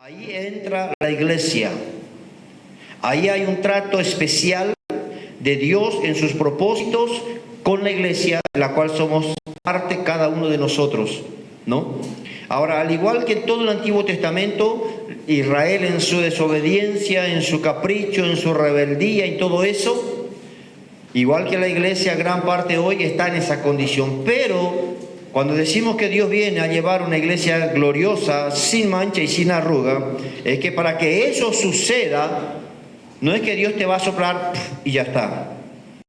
Ahí entra la iglesia. Ahí hay un trato especial de Dios en sus propósitos con la iglesia, de la cual somos parte cada uno de nosotros, ¿no? Ahora, al igual que en todo el Antiguo Testamento, Israel en su desobediencia, en su capricho, en su rebeldía y todo eso, igual que la iglesia, gran parte hoy está en esa condición. Pero cuando decimos que Dios viene a llevar una iglesia gloriosa, sin mancha y sin arruga, es que para que eso suceda, no es que Dios te va a soplar y ya está.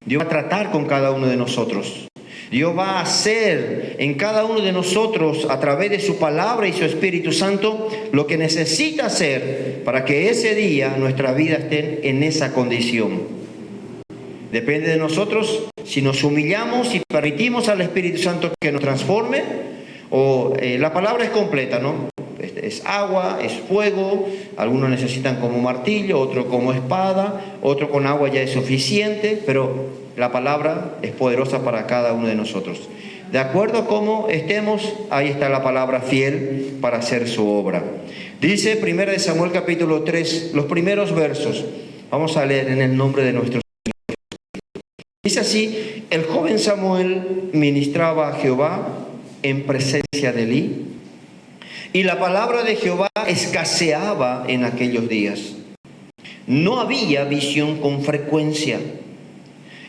Dios va a tratar con cada uno de nosotros. Dios va a hacer en cada uno de nosotros, a través de su palabra y su Espíritu Santo, lo que necesita hacer para que ese día nuestra vida esté en esa condición. Depende de nosotros si nos humillamos y permitimos al Espíritu Santo que nos transforme, o la palabra es completa, ¿no? Es agua, es fuego, algunos necesitan como martillo, otro como espada, otro con agua ya es suficiente, pero la palabra es poderosa para cada uno de nosotros. De acuerdo a cómo estemos, ahí está la palabra fiel para hacer su obra. Dice 1 Samuel capítulo 3, los primeros versos. Vamos a leer en el nombre de nuestro Señor. Dice así: el joven Samuel ministraba a Jehová en presencia de Elí, y la palabra de Jehová escaseaba en aquellos días. No había visión con frecuencia.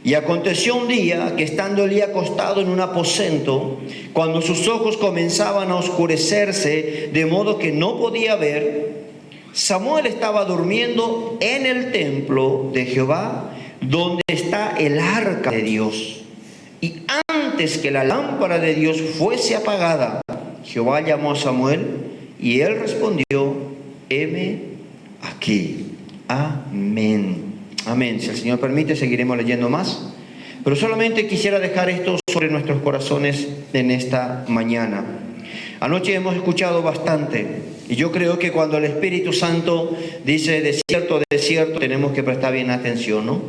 Y aconteció un día que, estando Elí acostado en un aposento, cuando sus ojos comenzaban a oscurecerse de modo que no podía ver, Samuel estaba durmiendo en el templo de Jehová, donde está el arca de Dios. Y antes que la lámpara de Dios fuese apagada, Jehová llamó a Samuel, y él respondió: heme aquí. Amén. Amén. Si el Señor permite, seguiremos leyendo más. Pero solamente quisiera dejar esto sobre nuestros corazones en esta mañana. Anoche hemos escuchado bastante. Y yo creo que cuando el Espíritu Santo dice desierto, desierto, tenemos que prestar bien atención, ¿no?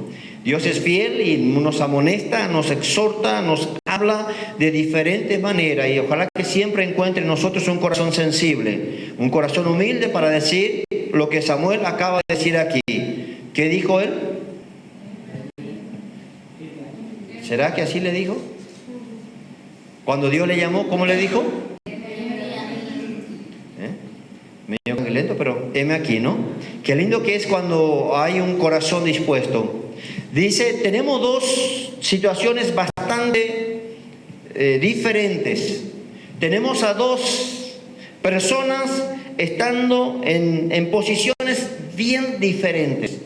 Dios es fiel y nos amonesta, nos exhorta, nos habla de diferentes maneras. Y ojalá que siempre encuentre en nosotros un corazón sensible, un corazón humilde para decir lo que Samuel acaba de decir aquí. ¿Qué dijo él? ¿Será que así le dijo? Cuando Dios le llamó, ¿cómo le dijo? Medio lento, pero heme aquí, ¿no? Qué lindo que es cuando hay un corazón dispuesto. Dice, tenemos dos situaciones bastante diferentes. Tenemos a dos personas estando en posiciones bien diferentes.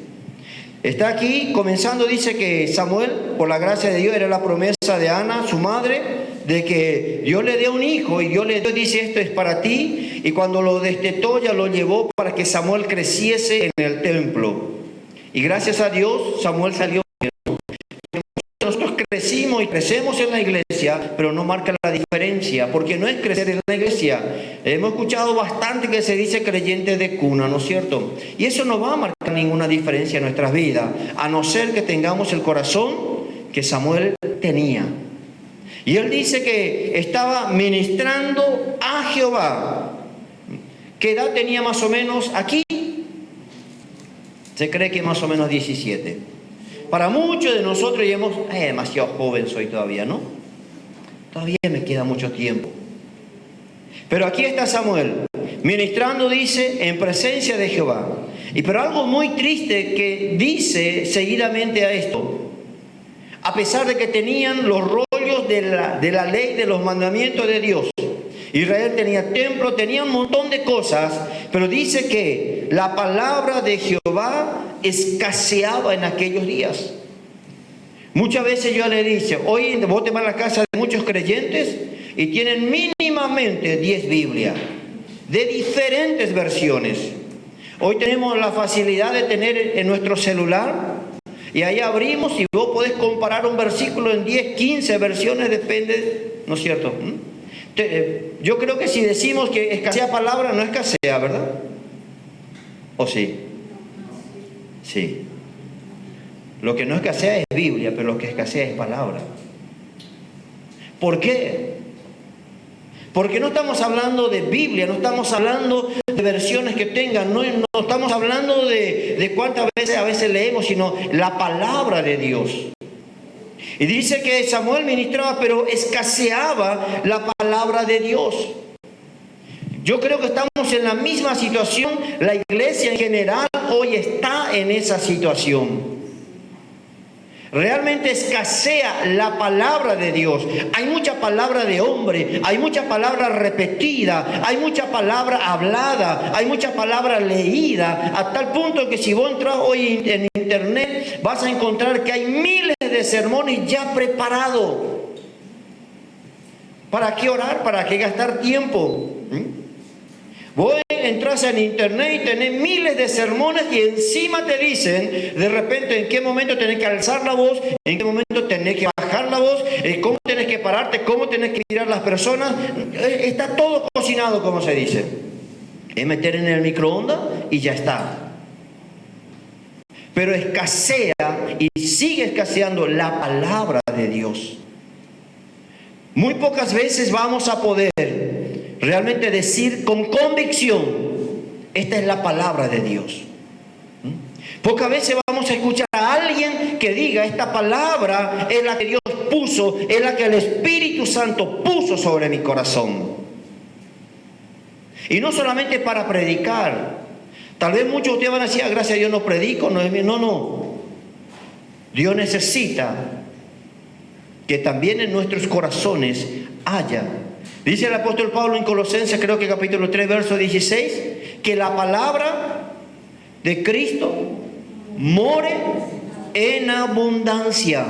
Está aquí, comenzando, dice que Samuel, por la gracia de Dios, era la promesa de Ana, su madre, de que Dios le dé un hijo, y Dios le dio, dice, esto es para ti, y cuando lo destetó ya lo llevó para que Samuel creciese en el templo. Y gracias a Dios, Samuel salió bien. Nosotros crecimos y crecemos en la iglesia, pero no marca la diferencia, porque no es crecer en la iglesia. Hemos escuchado bastante que se dice creyente de cuna, ¿no es cierto? Y eso no va a marcar ninguna diferencia en nuestras vidas, a no ser que tengamos el corazón que Samuel tenía. Y él dice que estaba ministrando a Jehová. ¿Qué edad tenía más o menos aquí? Se cree que más o menos 17. Para muchos de nosotros digamos, demasiado joven soy todavía, ¿no? Todavía me queda mucho tiempo. Pero aquí está Samuel, ministrando, dice, en presencia de Jehová. Y pero algo muy triste que dice seguidamente a esto, a pesar de que tenían los rollos de la ley, de los mandamientos de Dios, Israel tenía templo, tenía un montón de cosas, pero dice que la palabra de Jehová escaseaba en aquellos días. Muchas veces yo le dice, hoy vos te vas a la casa de muchos creyentes y tienen mínimamente 10 Biblias, de diferentes versiones. Hoy tenemos la facilidad de tener en nuestro celular, y ahí abrimos y vos podés comparar un versículo en 10, 15 versiones, depende, ¿no es cierto? Yo creo que si decimos que escasea palabra, no escasea, ¿verdad? ¿O sí? Sí. Lo que no escasea es Biblia, pero lo que escasea es palabra. ¿Por qué? Porque no estamos hablando de Biblia, no estamos hablando de versiones que tengan, no estamos hablando de cuántas veces a veces leemos, sino la palabra de Dios. Y dice que Samuel ministraba, pero escaseaba la palabra de Dios. Yo creo que estamos en la misma situación. La iglesia en general hoy está en esa situación. Realmente escasea la palabra de Dios. Hay mucha palabra de hombre, hay mucha palabra repetida, hay mucha palabra hablada, hay mucha palabra leída, a tal punto que si vos entras hoy en internet vas a encontrar que hay miles de sermones ya preparados. ¿Para qué orar? ¿Para qué gastar tiempo? Vos entras en internet y tenés miles de sermones y encima te dicen de repente en qué momento tenés que alzar la voz, en qué momento tenés que bajar la voz, cómo tenés que pararte, cómo tenés que mirar a las personas. Está todo cocinado, como se dice. Es meter en el microondas y ya está. Pero escasea y sigue escaseando la palabra de Dios. Muy pocas veces vamos a poder realmente decir con convicción, esta es la palabra de Dios. Pocas veces vamos a escuchar a alguien que diga, esta palabra es la que Dios puso, es la que el Espíritu Santo puso sobre mi corazón. Y no solamente para predicar. Tal vez muchos de ustedes van a decir, gracias a Dios no predico, no. Dios necesita que también en nuestros corazones haya. Dice el apóstol Pablo en Colosenses, creo que capítulo 3, verso 16, que la palabra de Cristo more en abundancia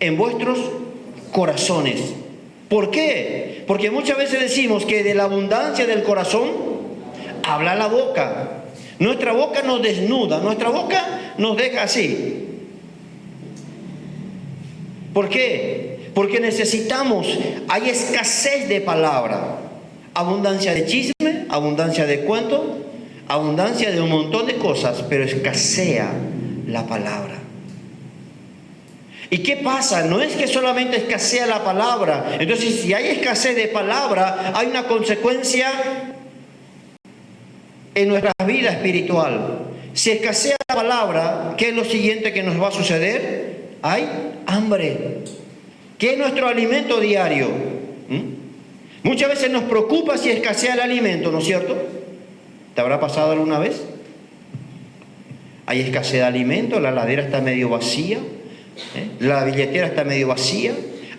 en vuestros corazones. ¿Por qué? Porque muchas veces decimos que de la abundancia del corazón habla la boca. Nuestra boca nos desnuda, nuestra boca nos deja así. ¿Por qué? Porque necesitamos, hay escasez de palabra, abundancia de chisme, abundancia de cuento, abundancia de un montón de cosas, pero escasea la palabra. ¿Y qué pasa? No es que solamente escasea la palabra. Entonces, si hay escasez de palabra, hay una consecuencia en nuestra vida espiritual. Si escasea la palabra, ¿qué es lo siguiente que nos va a suceder? Hay hambre. ¿Qué es nuestro alimento diario? Muchas veces nos preocupa si escasea el alimento, ¿no es cierto? ¿Te habrá pasado alguna vez? Hay escasez de alimento, la heladera está medio vacía, la billetera está medio vacía,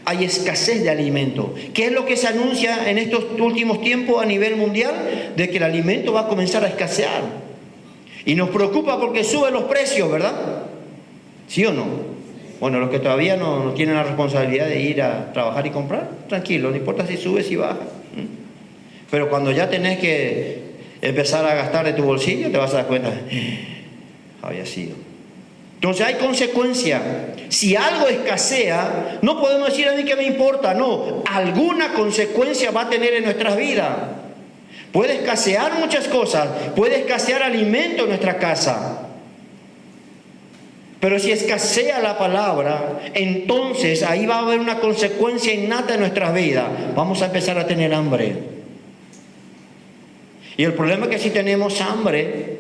hay escasez de alimento. ¿Qué es lo que se anuncia en estos últimos tiempos a nivel mundial? De que el alimento va a comenzar a escasear. Y nos preocupa porque suben los precios, ¿verdad? ¿Sí o no? Bueno, los que todavía no tienen la responsabilidad de ir a trabajar y comprar, tranquilo, no importa si sube, si baja. Pero cuando ya tenés que empezar a gastar de tu bolsillo, te vas a dar cuenta, había sido. Entonces hay consecuencia. Si algo escasea, no podemos decir a mí que me importa, no. Alguna consecuencia va a tener en nuestras vidas. Puede escasear muchas cosas, puede escasear alimento en nuestra casa. Pero si escasea la palabra, entonces ahí va a haber una consecuencia innata en nuestras vidas. Vamos a empezar a tener hambre. Y el problema es que si tenemos hambre,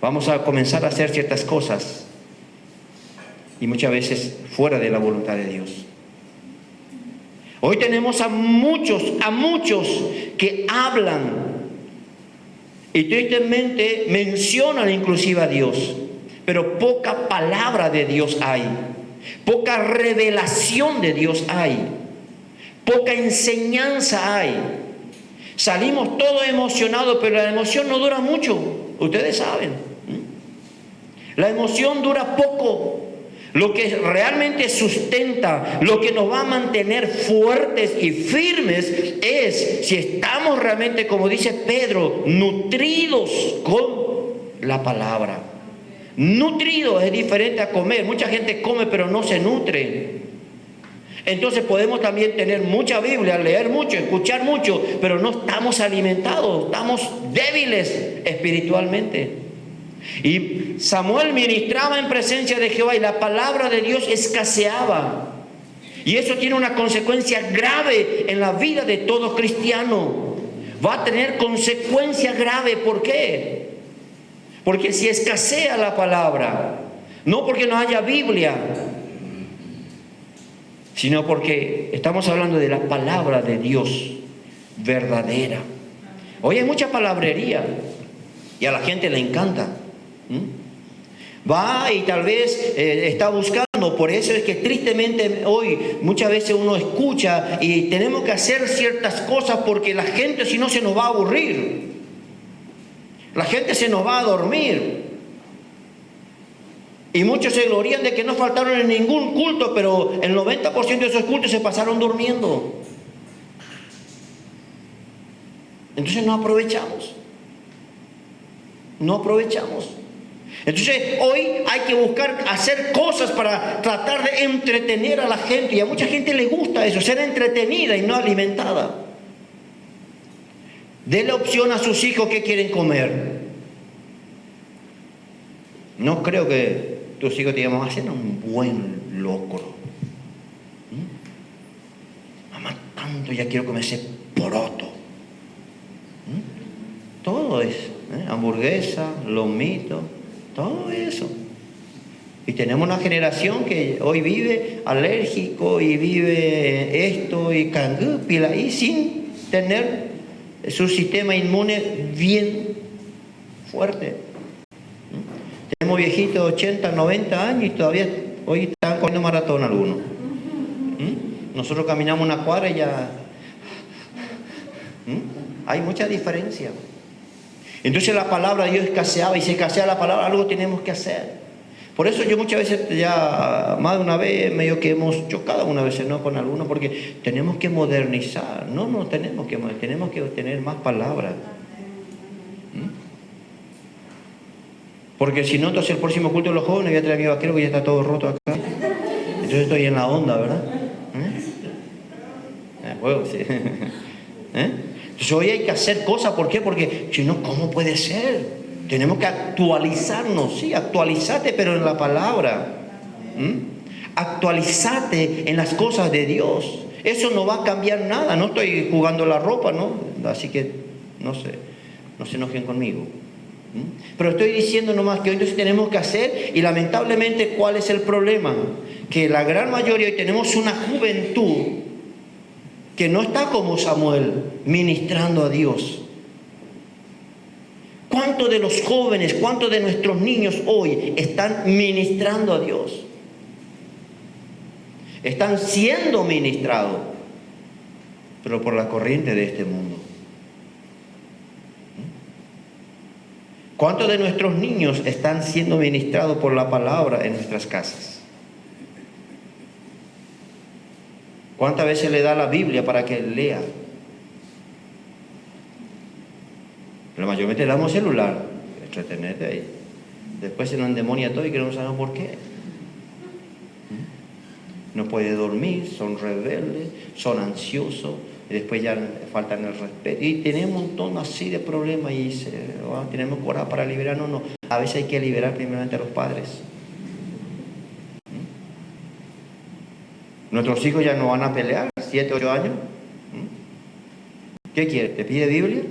vamos a comenzar a hacer ciertas cosas. Y muchas veces fuera de la voluntad de Dios. Hoy tenemos a muchos que hablan. Y tristemente mencionan inclusive a Dios. Pero poca palabra de Dios hay, poca revelación de Dios hay, poca enseñanza hay. Salimos todos emocionados, pero la emoción no dura mucho, ustedes saben. La emoción dura poco. Lo que realmente sustenta, lo que nos va a mantener fuertes y firmes es si estamos realmente, como dice Pedro, nutridos con la palabra. Nutrido es diferente a comer. Mucha gente come pero no se nutre. Entonces podemos también tener mucha Biblia, leer mucho, escuchar mucho, pero no estamos alimentados, estamos débiles espiritualmente. Y Samuel ministraba en presencia de Jehová y la palabra de Dios escaseaba. Y eso tiene una consecuencia grave en la vida de todo cristiano. Va a tener consecuencias graves. ¿Por qué? Porque si escasea la palabra, no porque no haya Biblia, sino porque estamos hablando de la palabra de Dios verdadera. Hoy hay mucha palabrería y a la gente le encanta. Va y tal vez está buscando. Por eso es que tristemente hoy muchas veces uno escucha y tenemos que hacer ciertas cosas porque la gente si no se nos va a aburrir. La gente se nos va a dormir. Y muchos se glorían de que no faltaron en ningún culto, pero el 90% de esos cultos se pasaron durmiendo. Entonces no aprovechamos. No aprovechamos. Entonces hoy hay que buscar hacer cosas para tratar de entretener a la gente. Y a mucha gente le gusta eso, ser entretenida y no alimentada. Dele opción a sus hijos qué quieren comer. No creo que tus hijos te digan, mamá, hacen un buen locro. Mamá, tanto ya quiero comer ese poroto. Todo es hamburguesa, lomito, todo eso. Y tenemos una generación que hoy vive alérgico y vive esto y cangúpila y sin tener su sistema inmune bien fuerte. Tenemos viejitos de 80, 90 años y todavía hoy están corriendo maratón algunos. Nosotros caminamos una cuadra y ya... Hay mucha diferencia. Entonces la palabra de Dios escaseaba, y si escasea la palabra, algo tenemos que hacer. Por eso yo muchas veces, ya más de una vez, medio que hemos chocado una vez, ¿no?, con algunos, porque tenemos que modernizar. No tenemos que tener más palabras. Porque si no, entonces el próximo culto de los jóvenes voy a traer a mi vaquero que ya está todo roto acá. Entonces estoy en la onda, ¿verdad? Juego, sí. Entonces hoy hay que hacer cosas. ¿Por qué? Porque si no, ¿cómo puede ser? Tenemos que actualizarnos. Sí, actualizate, pero en la palabra. Actualizate en las cosas de Dios. Eso no va a cambiar nada. No estoy jugando la ropa, ¿no? Así que no se enojen conmigo. Pero estoy diciendo nomás que hoy entonces tenemos que hacer. Y lamentablemente, ¿cuál es el problema? Que la gran mayoría hoy tenemos una juventud que no está como Samuel ministrando a Dios. ¿Cuántos de los jóvenes, cuántos de nuestros niños hoy están ministrando a Dios? Están siendo ministrados, pero por la corriente de este mundo. ¿Cuántos de nuestros niños están siendo ministrados por la palabra en nuestras casas? ¿Cuántas veces le da la Biblia para que lea? Pero mayormente le damos celular, entretenerte ahí. Después se nos endemonia todo y queremos saber por qué. No puede dormir, son rebeldes, son ansiosos, y después ya faltan el respeto. Y tenemos un montón así de problemas y tenemos que orar para liberarnos. No, a veces hay que liberar primeramente a los padres. Nuestros hijos ya no van a pelear, 7, 8 años. ¿Qué quiere? ¿Te pide Biblia?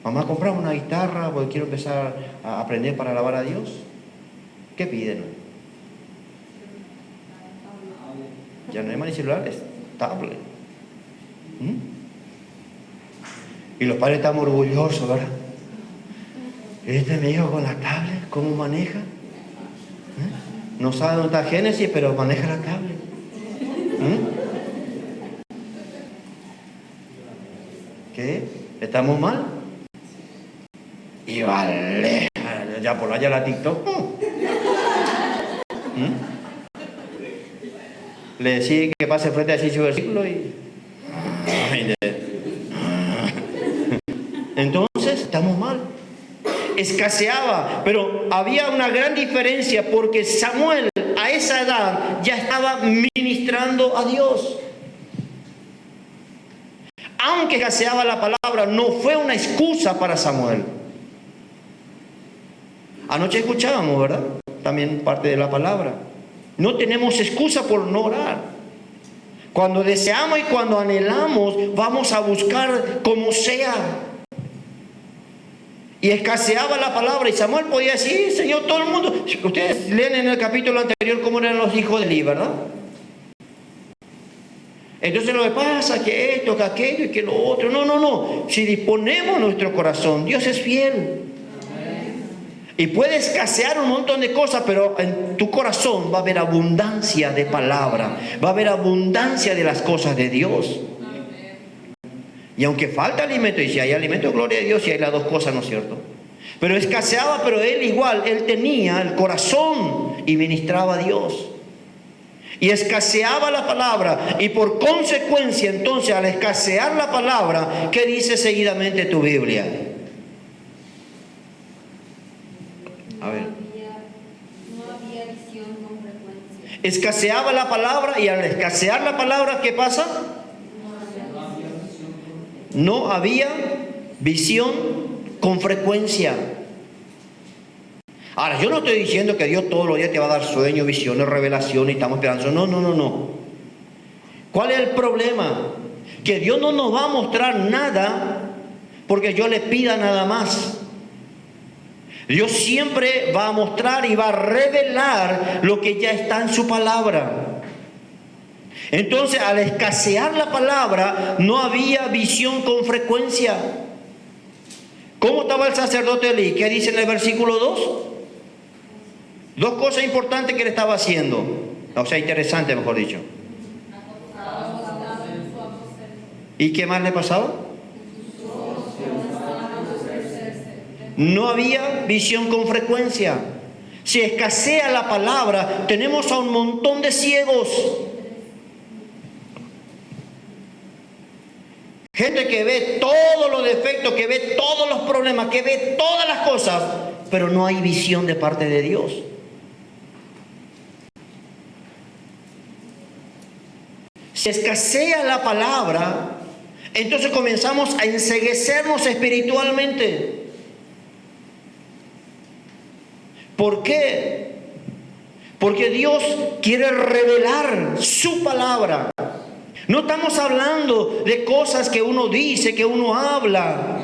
Mamá, comprame una guitarra porque quiero empezar a aprender para alabar a Dios. ¿Qué piden? Ya no hay más ni celulares, tablet. Y los padres están orgullosos, ¿verdad? Este es mi hijo con la tablet, ¿cómo maneja? No sabe dónde está Génesis, pero maneja la tablet. ¿Qué? ¿Estamos mal? Y vale, ya por allá la TikTok. Le decía que pase frente a ese versículo y... Entonces, estamos mal. Escaseaba, pero había una gran diferencia porque Samuel a esa edad ya estaba ministrando a Dios. Aunque escaseaba la palabra, no fue una excusa para Samuel. Anoche escuchábamos, ¿verdad? También parte de la palabra. No tenemos excusa por no orar. Cuando deseamos y cuando anhelamos, vamos a buscar como sea. Y escaseaba la palabra, y Samuel podía decir: Señor, todo el mundo. Ustedes leen en el capítulo anterior cómo eran los hijos de Eli, ¿verdad? Entonces lo que pasa es que esto, que aquello y que lo otro. No. Si disponemos nuestro corazón, Dios es fiel. Y puede escasear un montón de cosas, pero en tu corazón va a haber abundancia de palabra, va a haber abundancia de las cosas de Dios. Y aunque falta alimento, y si hay alimento, gloria a Dios, y hay las dos cosas, ¿no es cierto? Pero escaseaba, pero él igual, él tenía el corazón y ministraba a Dios. Y escaseaba la palabra, y por consecuencia, entonces, al escasear la palabra, ¿qué dice seguidamente tu Biblia? A ver. No había visión con frecuencia. Escaseaba la palabra, y al escasear la palabra, ¿qué pasa? No había visión con frecuencia. Ahora, yo no estoy diciendo que Dios todos los días te va a dar sueños, visiones, revelaciones y estamos esperando. No. ¿Cuál es el problema? Que Dios no nos va a mostrar nada porque yo le pida nada más. Dios siempre va a mostrar y va a revelar lo que ya está en su palabra. Entonces, al escasear la palabra, no había visión con frecuencia. ¿Cómo estaba el sacerdote Elí? ¿Qué dice en el versículo 2? Dos cosas importantes que él estaba haciendo. O sea, interesante, mejor dicho. ¿Y qué más le pasaba? No había visión con frecuencia. Si escasea la palabra, tenemos a un montón de ciegos. Gente que ve todos los defectos, que ve todos los problemas, que ve todas las cosas, pero no hay visión de parte de Dios. Si escasea la palabra, entonces comenzamos a enceguecernos espiritualmente. ¿Por qué? Porque Dios quiere revelar su palabra. No estamos hablando de cosas que uno dice, que uno habla.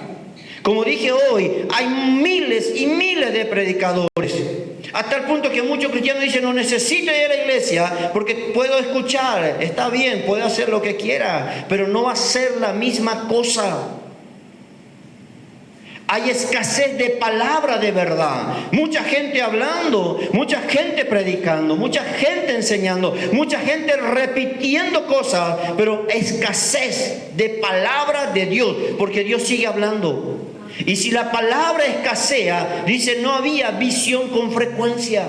Como dije hoy, hay miles y miles de predicadores. Hasta el punto que muchos cristianos dicen: no necesito ir a la iglesia porque puedo escuchar. Está bien, puedo hacer lo que quiera, pero no va a ser la misma cosa. Hay escasez de palabra de verdad. Mucha gente hablando, mucha gente predicando, mucha gente enseñando, mucha gente repitiendo cosas, pero escasez de palabra de Dios, porque Dios sigue hablando. Y si la palabra escasea, dice, no había visión con frecuencia.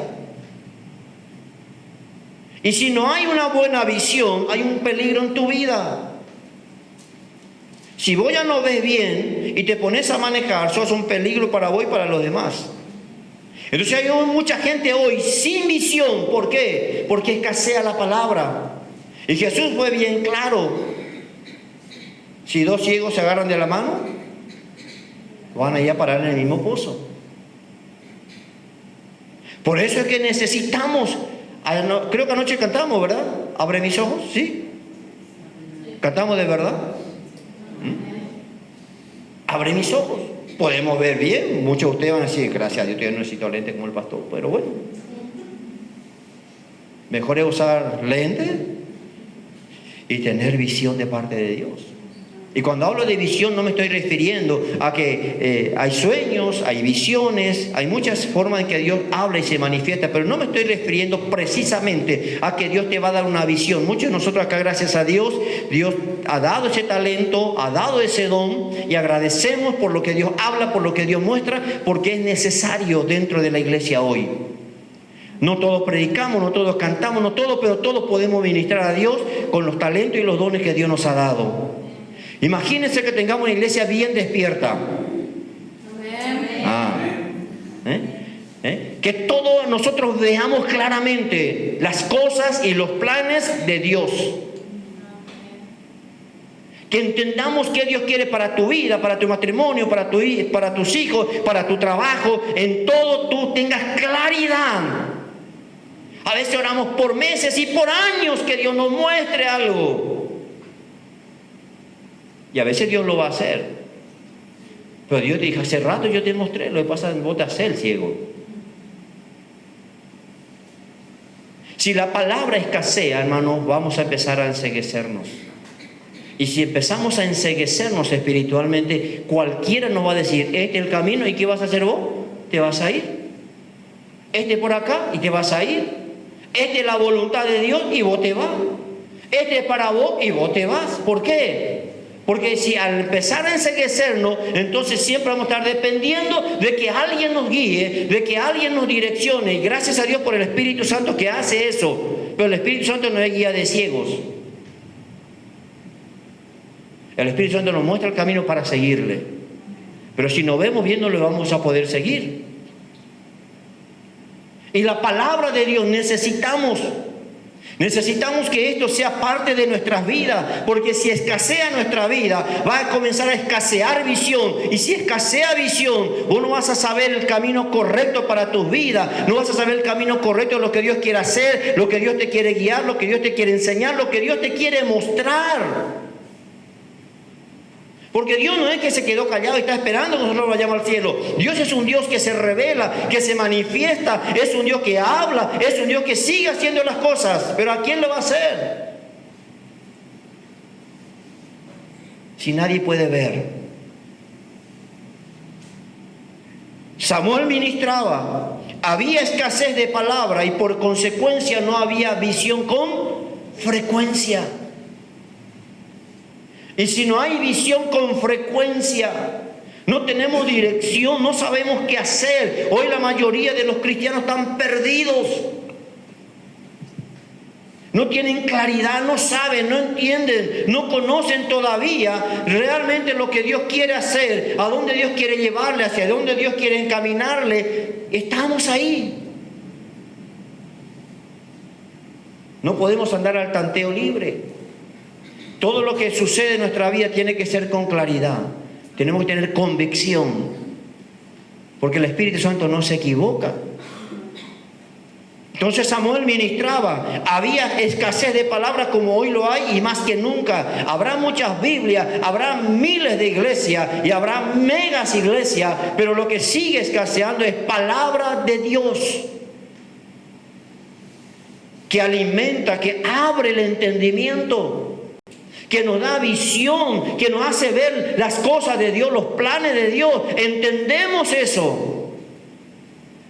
Y si no hay una buena visión, hay un peligro en tu vida. Si vos ya no ves bien y te pones a manejar, sos un peligro para vos y para los demás. Entonces hay mucha gente hoy sin visión. ¿Por qué? Porque escasea la palabra. Y Jesús fue bien claro. Si dos ciegos se agarran de la mano, van a ir a parar en el mismo pozo. Por eso es que necesitamos, creo que anoche cantamos, ¿verdad? Abre mis ojos, ¿sí? Cantamos de verdad. Abre mis ojos. Podemos ver bien. Muchos de ustedes van a decir: gracias a Dios, yo no necesito lentes como el pastor. Pero bueno, mejor es usar lentes y tener visión de parte de Dios. Y cuando hablo de visión, no me estoy refiriendo a que hay sueños, hay visiones, hay muchas formas en que Dios habla y se manifiesta, pero no me estoy refiriendo precisamente a que Dios te va a dar una visión. Muchos de nosotros acá, gracias a Dios, Dios ha dado ese talento, ha dado ese don, y agradecemos por lo que Dios habla, por lo que Dios muestra, porque es necesario dentro de la iglesia hoy. No todos predicamos, no todos cantamos, no todos, pero todos podemos ministrar a Dios con los talentos y los dones que Dios nos ha dado. Imagínense que tengamos una iglesia bien despierta. Que todos nosotros veamos claramente las cosas y los planes de Dios. Que entendamos qué Dios quiere para tu vida, para tu matrimonio, para tus hijos, para tu trabajo. En todo tú tengas claridad. A veces oramos por meses y por años que Dios nos muestre algo. Y a veces Dios lo va a hacer. Pero Dios te dijo, hace rato yo te mostré, lo que pasa es que vos te haces el ciego. Si la palabra escasea, hermanos, vamos a empezar a enceguecernos. Y si empezamos a enceguecernos espiritualmente, cualquiera nos va a decir, este es el camino, ¿y qué vas a hacer vos? Te vas a ir. Este por acá y te vas a ir. Esta es la voluntad de Dios y vos te vas. Este es para vos y vos te vas. ¿Por qué? Porque si al empezar a enceguecernos, entonces siempre vamos a estar dependiendo de que alguien nos guíe, de que alguien nos direccione. Y gracias a Dios por el Espíritu Santo que hace eso. Pero el Espíritu Santo no es guía de ciegos. El Espíritu Santo nos muestra el camino para seguirle. Pero si nos vemos bien, no le vamos a poder seguir. Y la palabra de Dios necesitamos que esto sea parte de nuestras vidas, porque si escasea nuestra vida, va a comenzar a escasear visión, y si escasea visión, vos no vas a saber el camino correcto para tus vidas, no vas a saber el camino correcto de lo que Dios quiere hacer, lo que Dios te quiere guiar, lo que Dios te quiere enseñar, lo que Dios te quiere mostrar. Porque Dios no es que se quedó callado y está esperando que nosotros vayamos al cielo. Dios es un Dios que se revela, que se manifiesta, es un Dios que habla, es un Dios que sigue haciendo las cosas. Pero ¿a quién lo va a hacer? Si nadie puede ver. Samuel ministraba, había escasez de palabra y por consecuencia no había visión con frecuencia. Y si no hay visión con frecuencia, no tenemos dirección, no sabemos qué hacer. Hoy la mayoría de los cristianos están perdidos. No tienen claridad, no saben, no entienden, no conocen todavía realmente lo que Dios quiere hacer, a dónde Dios quiere llevarle, hacia dónde Dios quiere encaminarle. Estamos ahí. No podemos andar al tanteo libre. Todo lo que sucede en nuestra vida tiene que ser con claridad. Tenemos que tener convicción. Porque el Espíritu Santo no se equivoca. Entonces Samuel ministraba. Había escasez de palabras como hoy lo hay y más que nunca. Habrá muchas Biblias, habrá miles de iglesias y habrá megas iglesias. Pero lo que sigue escaseando es palabra de Dios. Que alimenta, que abre el entendimiento. Que nos da visión, que nos hace ver las cosas de Dios, los planes de Dios. Entendemos eso.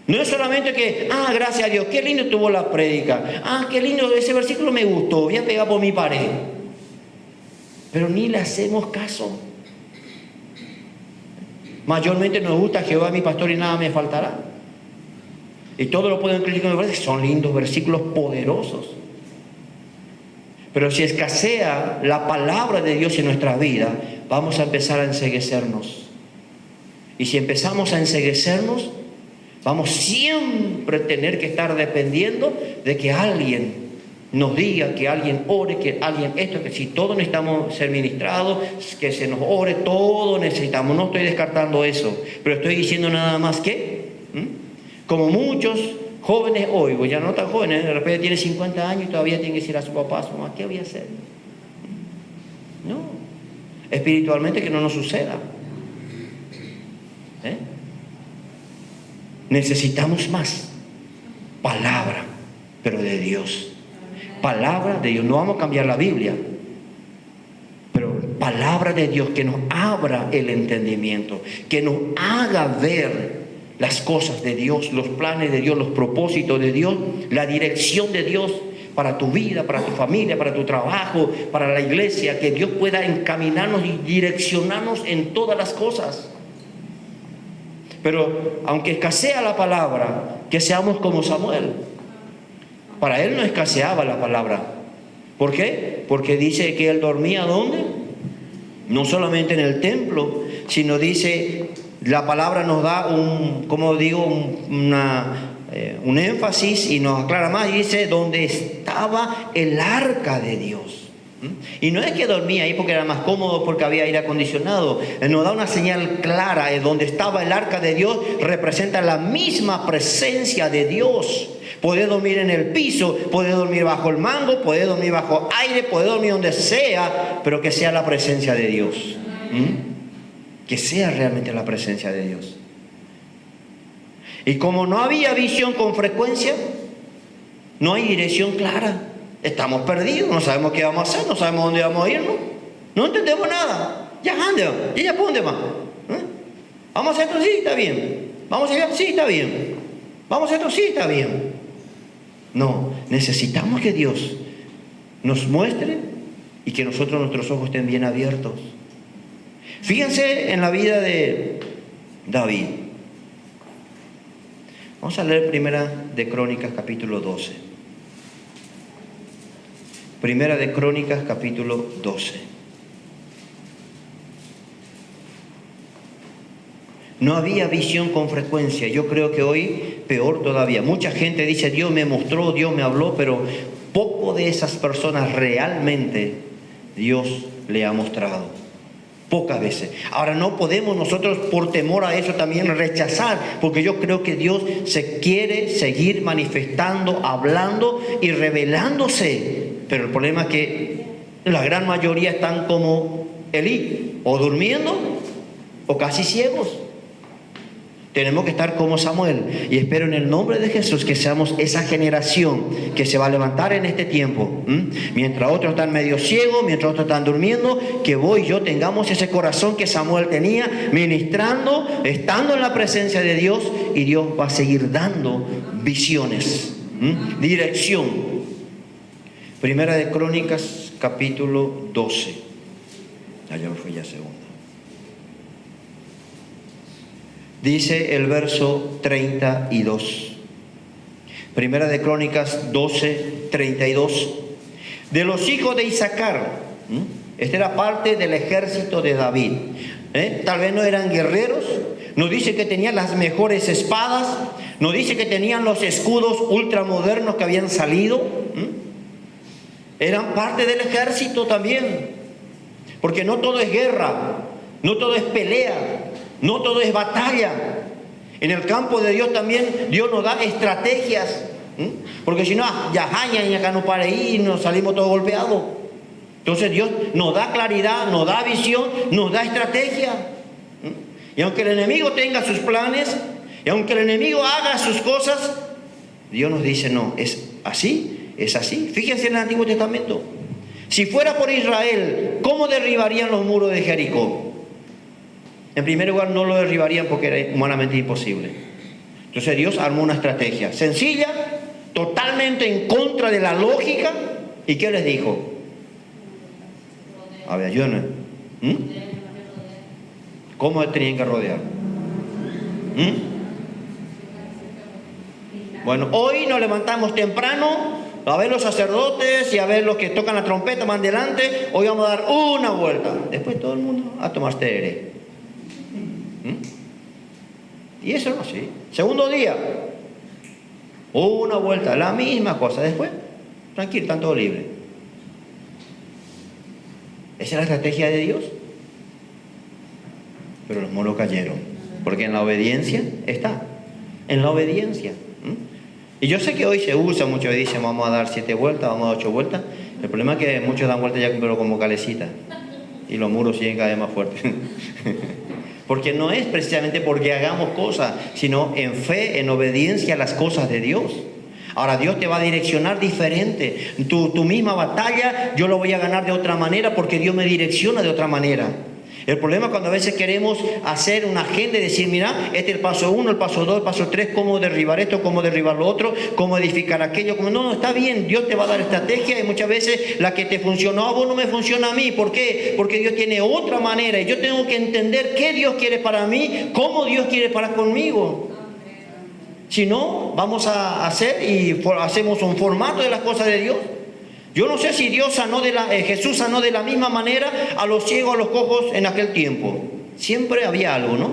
No es solamente que, gracias a Dios, qué lindo tuvo la prédica. Qué lindo, ese versículo me gustó, voy a pegar por mi pared. Pero ni le hacemos caso. Mayormente nos gusta Jehová mi pastor y nada me faltará. Y todo lo pueden criticar, son lindos versículos poderosos. Pero si escasea la palabra de Dios en nuestra vida, vamos a empezar a enceguecernos. Y si empezamos a enceguecernos, vamos siempre a tener que estar dependiendo de que alguien nos diga, que alguien ore, que alguien esto, que si todos necesitamos ser ministrados, que se nos ore, todo necesitamos. No estoy descartando eso, pero estoy diciendo nada más que, como muchos jóvenes hoy, pues ya no tan jóvenes, de repente tiene 50 años y todavía tiene que decir a su papá, a su mamá, ¿qué voy a hacer? No, espiritualmente que no nos suceda. Necesitamos más palabra, pero de Dios. Palabra de Dios, no vamos a cambiar la Biblia, pero palabra de Dios que nos abra el entendimiento, que nos haga ver las cosas de Dios, los planes de Dios, los propósitos de Dios, la dirección de Dios para tu vida, para tu familia, para tu trabajo, para la iglesia, que Dios pueda encaminarnos y direccionarnos en todas las cosas. Pero aunque escasea la palabra, que seamos como Samuel. Para él no escaseaba la palabra. ¿Por qué? Porque dice que él dormía ¿dónde? No solamente en el templo, sino dice... La palabra nos da un énfasis y nos aclara más. Y dice, donde estaba el arca de Dios. Y no es que dormía ahí porque era más cómodo, porque había aire acondicionado. Nos da una señal clara. Donde estaba el arca de Dios representa la misma presencia de Dios. Podés dormir en el piso, podés dormir bajo el mango, podés dormir bajo aire, podés dormir donde sea, pero que sea la presencia de Dios. Que sea realmente la presencia de Dios. Y como no había visión con frecuencia, no hay dirección clara. Estamos perdidos, no sabemos qué vamos a hacer, no sabemos dónde vamos a ir, no entendemos nada. Ya ande, ya para dónde más. Vamos a hacer esto, sí, está bien. Vamos a hacer, sí, está bien. Vamos a hacer esto, sí, está bien. No, necesitamos que Dios nos muestre y que nuestros ojos estén bien abiertos. Fíjense en la vida de David. Vamos a leer Primera de Crónicas, capítulo 12. Primera de Crónicas, capítulo 12. No había visión con frecuencia. Yo creo que hoy peor todavía. Mucha gente dice, Dios me mostró, Dios me habló, pero poco de esas personas realmente Dios le ha mostrado. Pocas veces. Ahora no podemos nosotros por temor a eso también rechazar, porque yo creo que Dios se quiere seguir manifestando, hablando y revelándose. Pero el problema es que la gran mayoría están como Elí, o durmiendo o casi ciegos. Tenemos que estar como Samuel. Y espero en el nombre de Jesús que seamos esa generación que se va a levantar en este tiempo. Mientras otros están medio ciegos, mientras otros están durmiendo, que vos y yo tengamos ese corazón que Samuel tenía, ministrando, estando en la presencia de Dios, y Dios va a seguir dando visiones, dirección. Primera de Crónicas, capítulo 12. Allá me fui ya segunda. Dice el verso 32. Primera de Crónicas 12, 32. De los hijos de Isaacar. Esta era parte del ejército de David. Tal vez no eran guerreros. Nos dice que tenían las mejores espadas. Nos dice que tenían los escudos ultramodernos que habían salido. Eran parte del ejército también. Porque no todo es guerra. No todo es pelea. No todo es batalla. En el campo de Dios también Dios nos da estrategias. Porque si no, ya acá no para ahí y nos salimos todos golpeados. Entonces Dios nos da claridad, nos da visión, nos da estrategia. Y aunque el enemigo tenga sus planes, y aunque el enemigo haga sus cosas, Dios nos dice, no, es así, es así. Fíjense en el Antiguo Testamento. Si fuera por Israel, ¿cómo derribarían los muros de Jericó? En primer lugar, no lo derribarían porque era humanamente imposible. Entonces Dios armó una estrategia sencilla, totalmente en contra de la lógica. ¿Y qué les dijo? A ver, ayúdenme. ¿Cómo tenían que rodear? Bueno, hoy nos levantamos temprano a ver los sacerdotes y a ver los que tocan la trompeta van delante. Hoy vamos a dar una vuelta. Después todo el mundo a tomar tereré. Y eso no, sí. Segundo día, una vuelta, la misma cosa. Después, tranquilo, están todos libres. Esa es la estrategia de Dios. Pero los moros cayeron. Porque en la obediencia está. En la obediencia. Y yo sé que hoy se usa mucho, dicen vamos a dar 7 vueltas, vamos a dar 8 vueltas. El problema es que muchos dan vueltas ya pero como calecita. Y los muros siguen cada vez más fuertes. Porque no es precisamente porque hagamos cosas, sino en fe, en obediencia a las cosas de Dios. Ahora Dios te va a direccionar diferente. Tu misma batalla yo lo voy a ganar de otra manera porque Dios me direcciona de otra manera. El problema es cuando a veces queremos hacer una agenda y decir, mira, este es el paso 1, el paso 2, el paso 3, cómo derribar esto, cómo derribar lo otro, cómo edificar aquello. No, está bien, Dios te va a dar estrategia y muchas veces la que te funcionó a vos no me funciona a mí. ¿Por qué? Porque Dios tiene otra manera y yo tengo que entender qué Dios quiere para mí, cómo Dios quiere para conmigo. Si no, vamos a hacer y hacemos un formato de las cosas de Dios. Yo no sé si Jesús sanó de la misma manera a los ciegos, a los cojos en aquel tiempo. Siempre había algo, ¿no?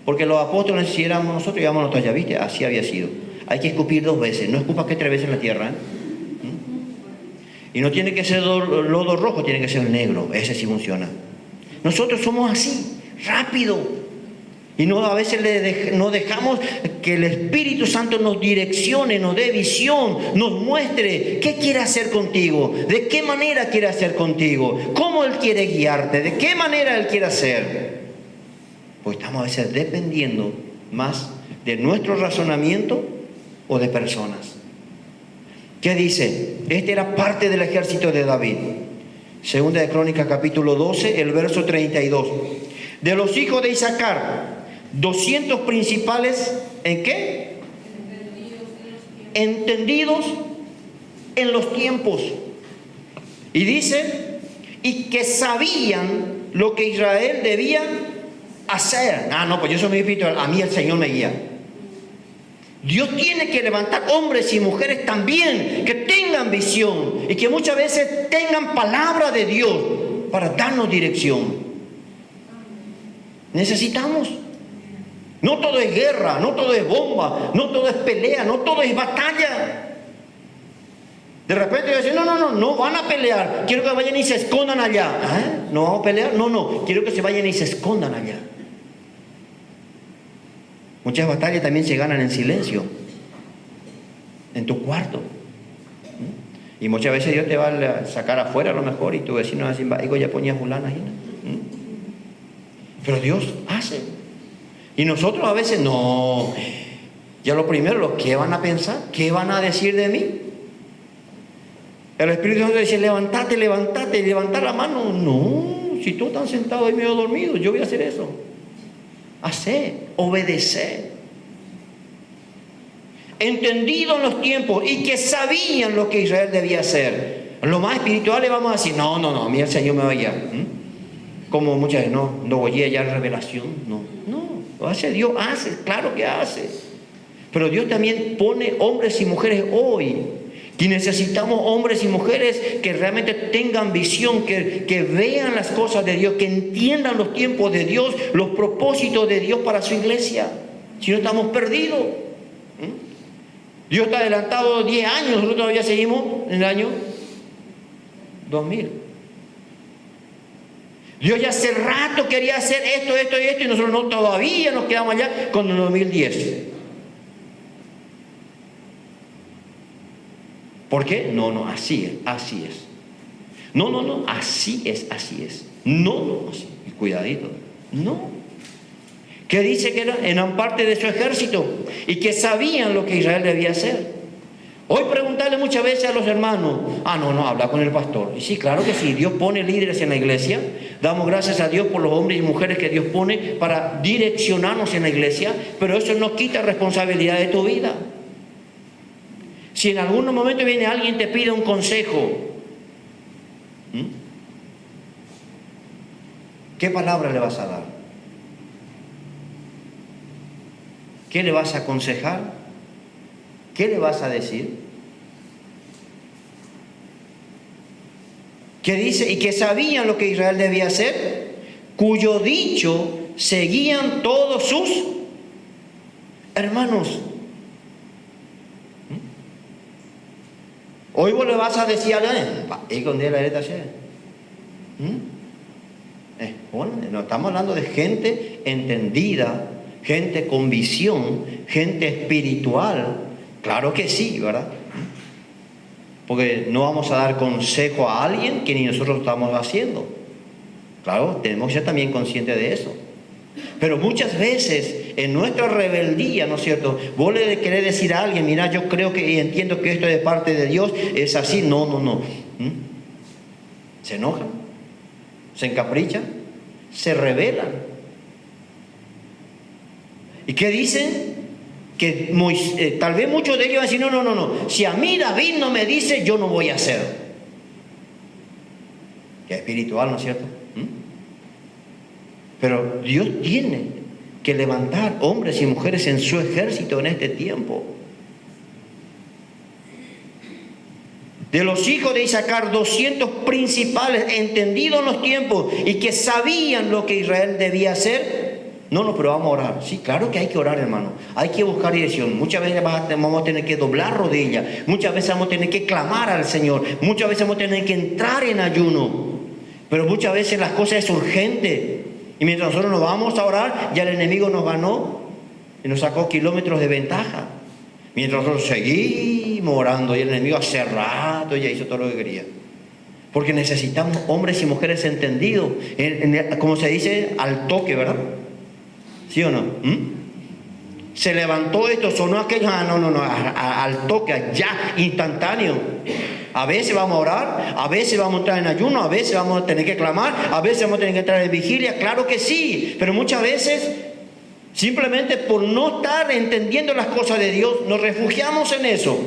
Porque los apóstoles, si éramos nosotros, íbamos nosotros, ya viste, así había sido. Hay que escupir 2 veces, no escupas que 3 veces en la tierra. Y no tiene que ser lodo rojo, tiene que ser negro. Ese sí funciona. Nosotros somos así, rápido. Y no, a veces no dejamos que el Espíritu Santo nos direccione, nos dé visión, nos muestre qué quiere hacer contigo, de qué manera quiere hacer contigo, cómo Él quiere guiarte, de qué manera Él quiere hacer. Pues estamos a veces dependiendo más de nuestro razonamiento o de personas. ¿Qué dice? Este era parte del ejército de David. Segunda de Crónicas capítulo 12, el verso 32. De los hijos de Isaacar, 200 principales, ¿en qué? Entendidos en los tiempos. Y dice, y que sabían lo que Israel debía hacer. No, pues yo soy muy espiritual, a mí el Señor me guía. Dios tiene que levantar hombres y mujeres también que tengan visión y que muchas veces tengan palabra de Dios para darnos dirección. Necesitamos. No todo es guerra, no todo es bomba, no todo es pelea, no todo es batalla. De repente yo decía, no van a pelear, quiero que vayan y se escondan allá. ¿No vamos a pelear? No, quiero que se vayan y se escondan allá. Muchas batallas también se ganan en silencio, en tu cuarto. Y muchas veces Dios te va a sacar afuera a lo mejor y tu vecino va a decir, ya ponía fulana ahí. Pero Dios hace. Y nosotros a veces no. Ya lo primero, ¿qué van a pensar? ¿Qué van a decir de mí? El Espíritu Santo dice, levántate, levantar la mano. No, si tú estás sentado ahí medio dormido, yo voy a hacer eso. Hacer, obedecer. Entendido en los tiempos y que sabían lo que Israel debía hacer. Lo más espiritual le vamos a decir, no, a mí el Señor me va a guiar. Como muchas veces, no voy a hallar revelación. No, lo hace Dios, hace, claro que hace. Pero Dios también pone hombres y mujeres hoy. Y necesitamos hombres y mujeres que realmente tengan visión, que vean las cosas de Dios, que entiendan los tiempos de Dios, los propósitos de Dios para su iglesia. Si no, estamos perdidos. Dios está adelantado 10 años, nosotros todavía seguimos en el año 2000. Dios ya hace rato quería hacer esto y esto, y nosotros no, todavía nos quedamos allá con el 2010. ¿Por qué? No, así es. No, así es. No, así. Cuidadito. No. ¿Qué dice que eran parte de su ejército y que sabían lo que Israel debía hacer? Hoy preguntarle muchas veces a los hermanos, habla con el pastor. Y sí, claro que sí, Dios pone líderes en la iglesia. Damos gracias a Dios por los hombres y mujeres que Dios pone para direccionarnos en la iglesia, pero eso no quita responsabilidad de tu vida. Si en algún momento viene alguien y te pide un consejo, ¿qué palabra le vas a dar? ¿Qué le vas a aconsejar? ¿Qué le vas a decir? ¿Qué dice? Y que sabían lo que Israel debía hacer, cuyo dicho seguían todos sus hermanos. Hoy vos le vas a decir a alguien, no estamos hablando de gente entendida, gente con visión, gente espiritual. Claro que sí, ¿verdad? Porque no vamos a dar consejo a alguien que ni nosotros estamos haciendo. Claro, tenemos que ser también conscientes de eso. Pero muchas veces en nuestra rebeldía, ¿no es cierto? Vos le querés decir a alguien, mira, yo creo que y entiendo que esto es de parte de Dios, es así. No. Se enojan, se encaprichan, se rebelan. ¿Y qué dicen? Que tal vez muchos de ellos van a decir, no. Si a mí David no me dice, yo no voy a hacer. Que es espiritual, ¿no es cierto? Pero Dios tiene que levantar hombres y mujeres en su ejército en este tiempo. De los hijos de Isaacar, 200 principales, entendidos en los tiempos y que sabían lo que Israel debía hacer. No, pero vamos a orar. Sí, claro que hay que orar, hermano. Hay que buscar dirección. Muchas veces vamos a tener que doblar rodillas. Muchas veces vamos a tener que clamar al Señor. Muchas veces vamos a tener que entrar en ayuno. Pero muchas veces las cosas es urgente. Y mientras nosotros nos vamos a orar, ya el enemigo nos ganó y nos sacó kilómetros de ventaja. Mientras nosotros seguimos orando y el enemigo hace rato ya hizo todo lo que quería. Porque necesitamos hombres y mujeres entendidos. Como se dice, al toque, ¿verdad? ¿Sí o no? Se levantó esto, sonó aquello. No, al toque, ya, instantáneo. A veces vamos a orar, a veces vamos a entrar en ayuno, a veces vamos a tener que clamar, a veces vamos a tener que entrar en vigilia. Claro que sí, pero muchas veces, simplemente por no estar entendiendo las cosas de Dios, nos refugiamos en eso.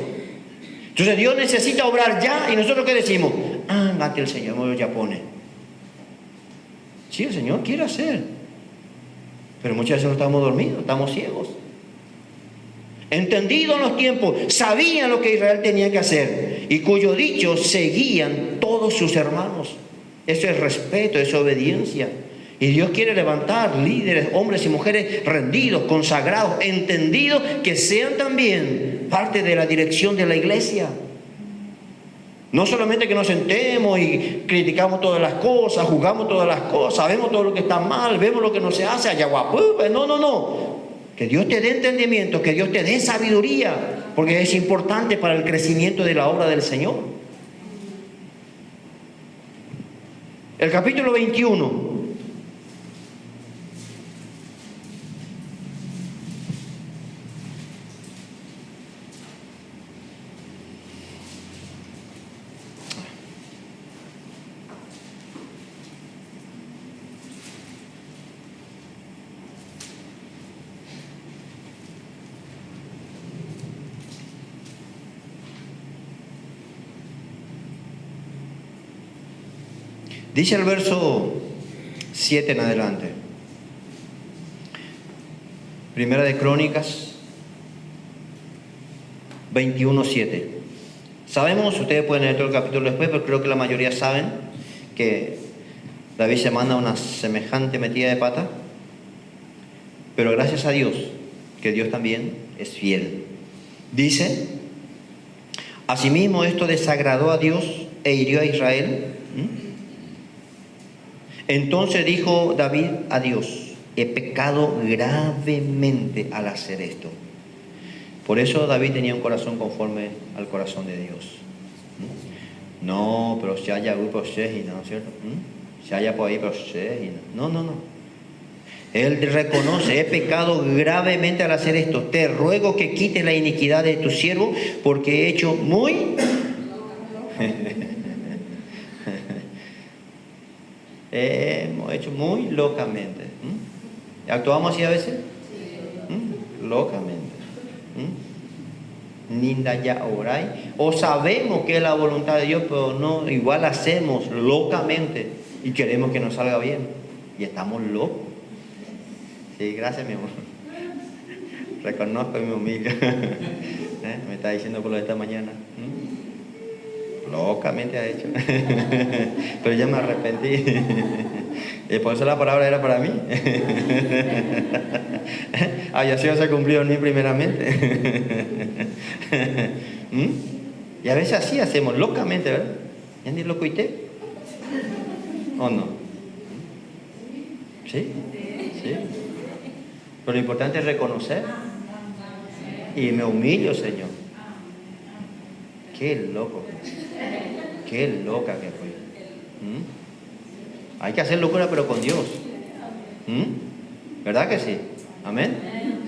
Entonces Dios necesita obrar ya, y nosotros ¿qué decimos? Ante el Señor ya pone. Sí, el Señor quiere hacer, pero muchas veces no estamos dormidos, estamos ciegos. Entendido en los tiempos, sabían lo que Israel tenía que hacer, y cuyo dicho seguían todos sus hermanos. Eso es respeto, es obediencia. Y Dios quiere levantar líderes, hombres y mujeres rendidos, consagrados, entendidos, que sean también parte de la dirección de la iglesia. No solamente que nos sentemos y criticamos todas las cosas, juzgamos todas las cosas, vemos todo lo que está mal, vemos lo que no se hace, allá guapo. No. Que Dios te dé entendimiento, que Dios te dé sabiduría, porque es importante para el crecimiento de la obra del Señor. El capítulo 21. Dice el verso 7 en adelante. Primera de Crónicas 21:7. Sabemos, ustedes pueden leer todo el capítulo después, pero creo que la mayoría saben que David se manda una semejante metida de pata. Pero gracias a Dios, que Dios también es fiel. Dice: asimismo esto desagradó a Dios e hirió a Israel. Entonces dijo David a Dios: he pecado gravemente al hacer esto. Por eso David tenía un corazón conforme al corazón de Dios. No, pero si haya por ¿no es cierto? Si haya por ahí, pero no. Él reconoce: he pecado gravemente al hacer esto. Te ruego que quites la iniquidad de tu siervo, porque he hecho muy... hemos hecho muy locamente. ¿Actuamos así a veces? Locamente. Ninda ya orai. O sabemos que es la voluntad de Dios, pero no, igual hacemos locamente y queremos que nos salga bien. Y estamos locos. Sí, gracias, mi amor. Reconozco y me humillo. Me está diciendo por lo de esta mañana. Locamente ha hecho. Pero ya me arrepentí. Y por eso la palabra era para mí. Ya se ha cumplido en mí primeramente. Y a veces así hacemos, locamente, ¿verdad? ¿Ya ni loco y te? ¿O no? ¿Sí? Pero lo importante es reconocer. Y me humillo, Señor. Qué loco. Qué loca que fue. Hay que hacer locura, pero con Dios. ¿Verdad que sí? Amén.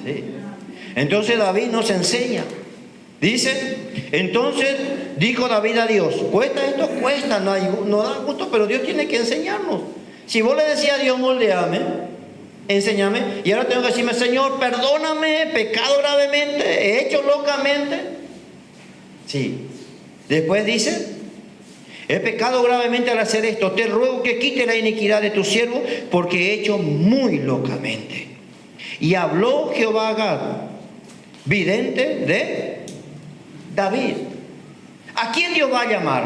Sí. Entonces David nos enseña. Dice: entonces dijo David a Dios: cuesta esto, cuesta, no da gusto, pero Dios tiene que enseñarnos. Si vos le decías a Dios: moldeame, enséñame, y ahora tengo que decirme: Señor, perdóname, he pecado gravemente, he hecho locamente. Sí. Después dice: he pecado gravemente al hacer esto. Te ruego que quite la iniquidad de tu siervo, porque he hecho muy locamente. Y habló Jehová a Gad, vidente de David. ¿A quién Dios va a llamar?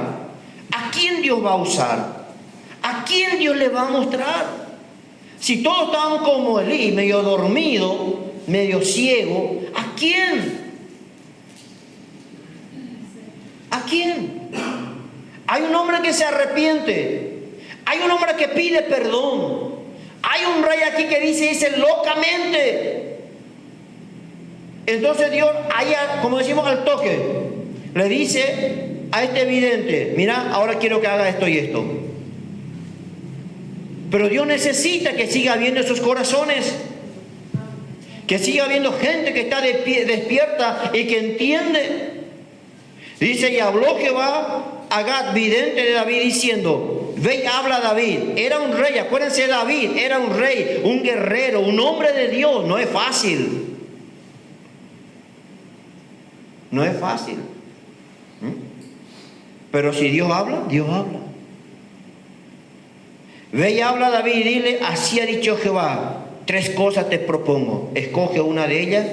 ¿A quién Dios va a usar? ¿A quién Dios le va a mostrar? Si todos estaban como Elí, medio dormido, medio ciego, ¿a quién? ¿A quién? Hay un hombre que se arrepiente. Hay un hombre que pide perdón. Hay un rey aquí que dice locamente. Entonces Dios, allá, como decimos al toque, le dice a este vidente: mira, ahora quiero que haga esto y esto. Pero Dios necesita que siga viendo esos corazones, que siga viendo gente que está despierta y que entiende. Dice: y habló Jehová a Gad, vidente de David, diciendo: ve y habla a David. Era un rey, acuérdense, David era un rey, un guerrero, un hombre de Dios. No es fácil. No es fácil. Pero si Dios habla, Dios habla. Ve y habla a David y dile: así ha dicho Jehová, 3 cosas te propongo. Escoge una de ellas,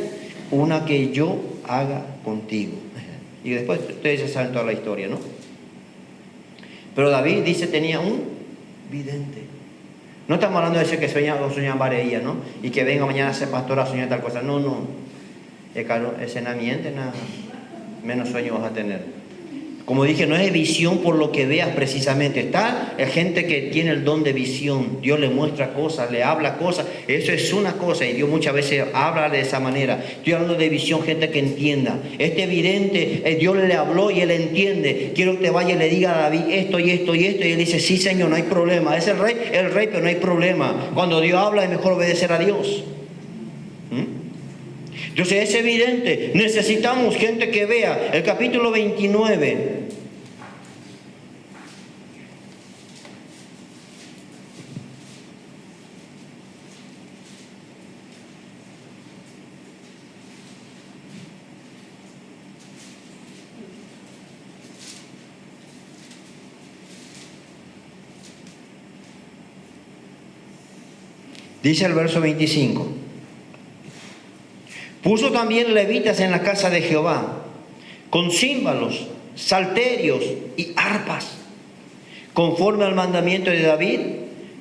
una que yo haga contigo. Y después ustedes ya saben toda la historia, ¿no? Pero David dice tenía un vidente. No estamos hablando de ese que sueña vareilla, ¿no? Y que venga mañana a ser pastor a soñar tal cosa. No, no. Ese no miente, nada. Menos sueño vas a tener. Como dije, no es visión por lo que veas precisamente. Está la gente que tiene el don de visión. Dios le muestra cosas, le habla cosas. Eso es una cosa y Dios muchas veces habla de esa manera. Estoy hablando de visión, gente que entienda. Este vidente, Dios le habló y él entiende. Quiero que te vaya y le diga a David esto y esto y esto. Y él dice: sí, Señor, no hay problema. Es el rey, pero no hay problema. Cuando Dios habla es mejor obedecer a Dios. Entonces es evidente, necesitamos gente que vea. El capítulo 29. Dice el verso 25. Puso también levitas en la casa de Jehová, con címbalos, salterios y arpas, conforme al mandamiento de David,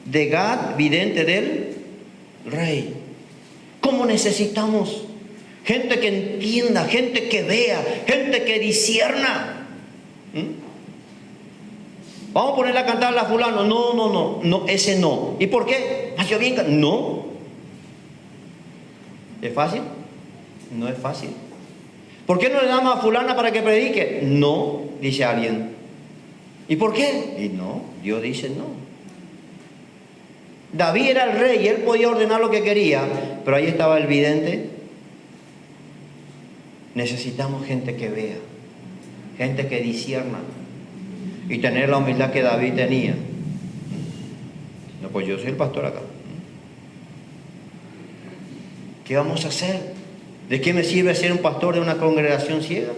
de Gad, vidente del rey. ¿Cómo necesitamos gente que entienda, gente que vea, gente que discierna? Vamos a ponerla a cantar a la fulano. No, ese no. ¿Y por qué? ¿Nació bien? No. ¿Es fácil? No es fácil. ¿Por qué no le damos a fulana para que predique? No, dice alguien. ¿Y por qué? Y no, Dios dice no. David era el rey y él podía ordenar lo que quería, pero ahí estaba el vidente. Necesitamos gente que vea, gente que discierna y tener la humildad que David tenía. No, pues yo soy el pastor acá. ¿Qué vamos a hacer? ¿De qué me sirve ser un pastor de una congregación ciega?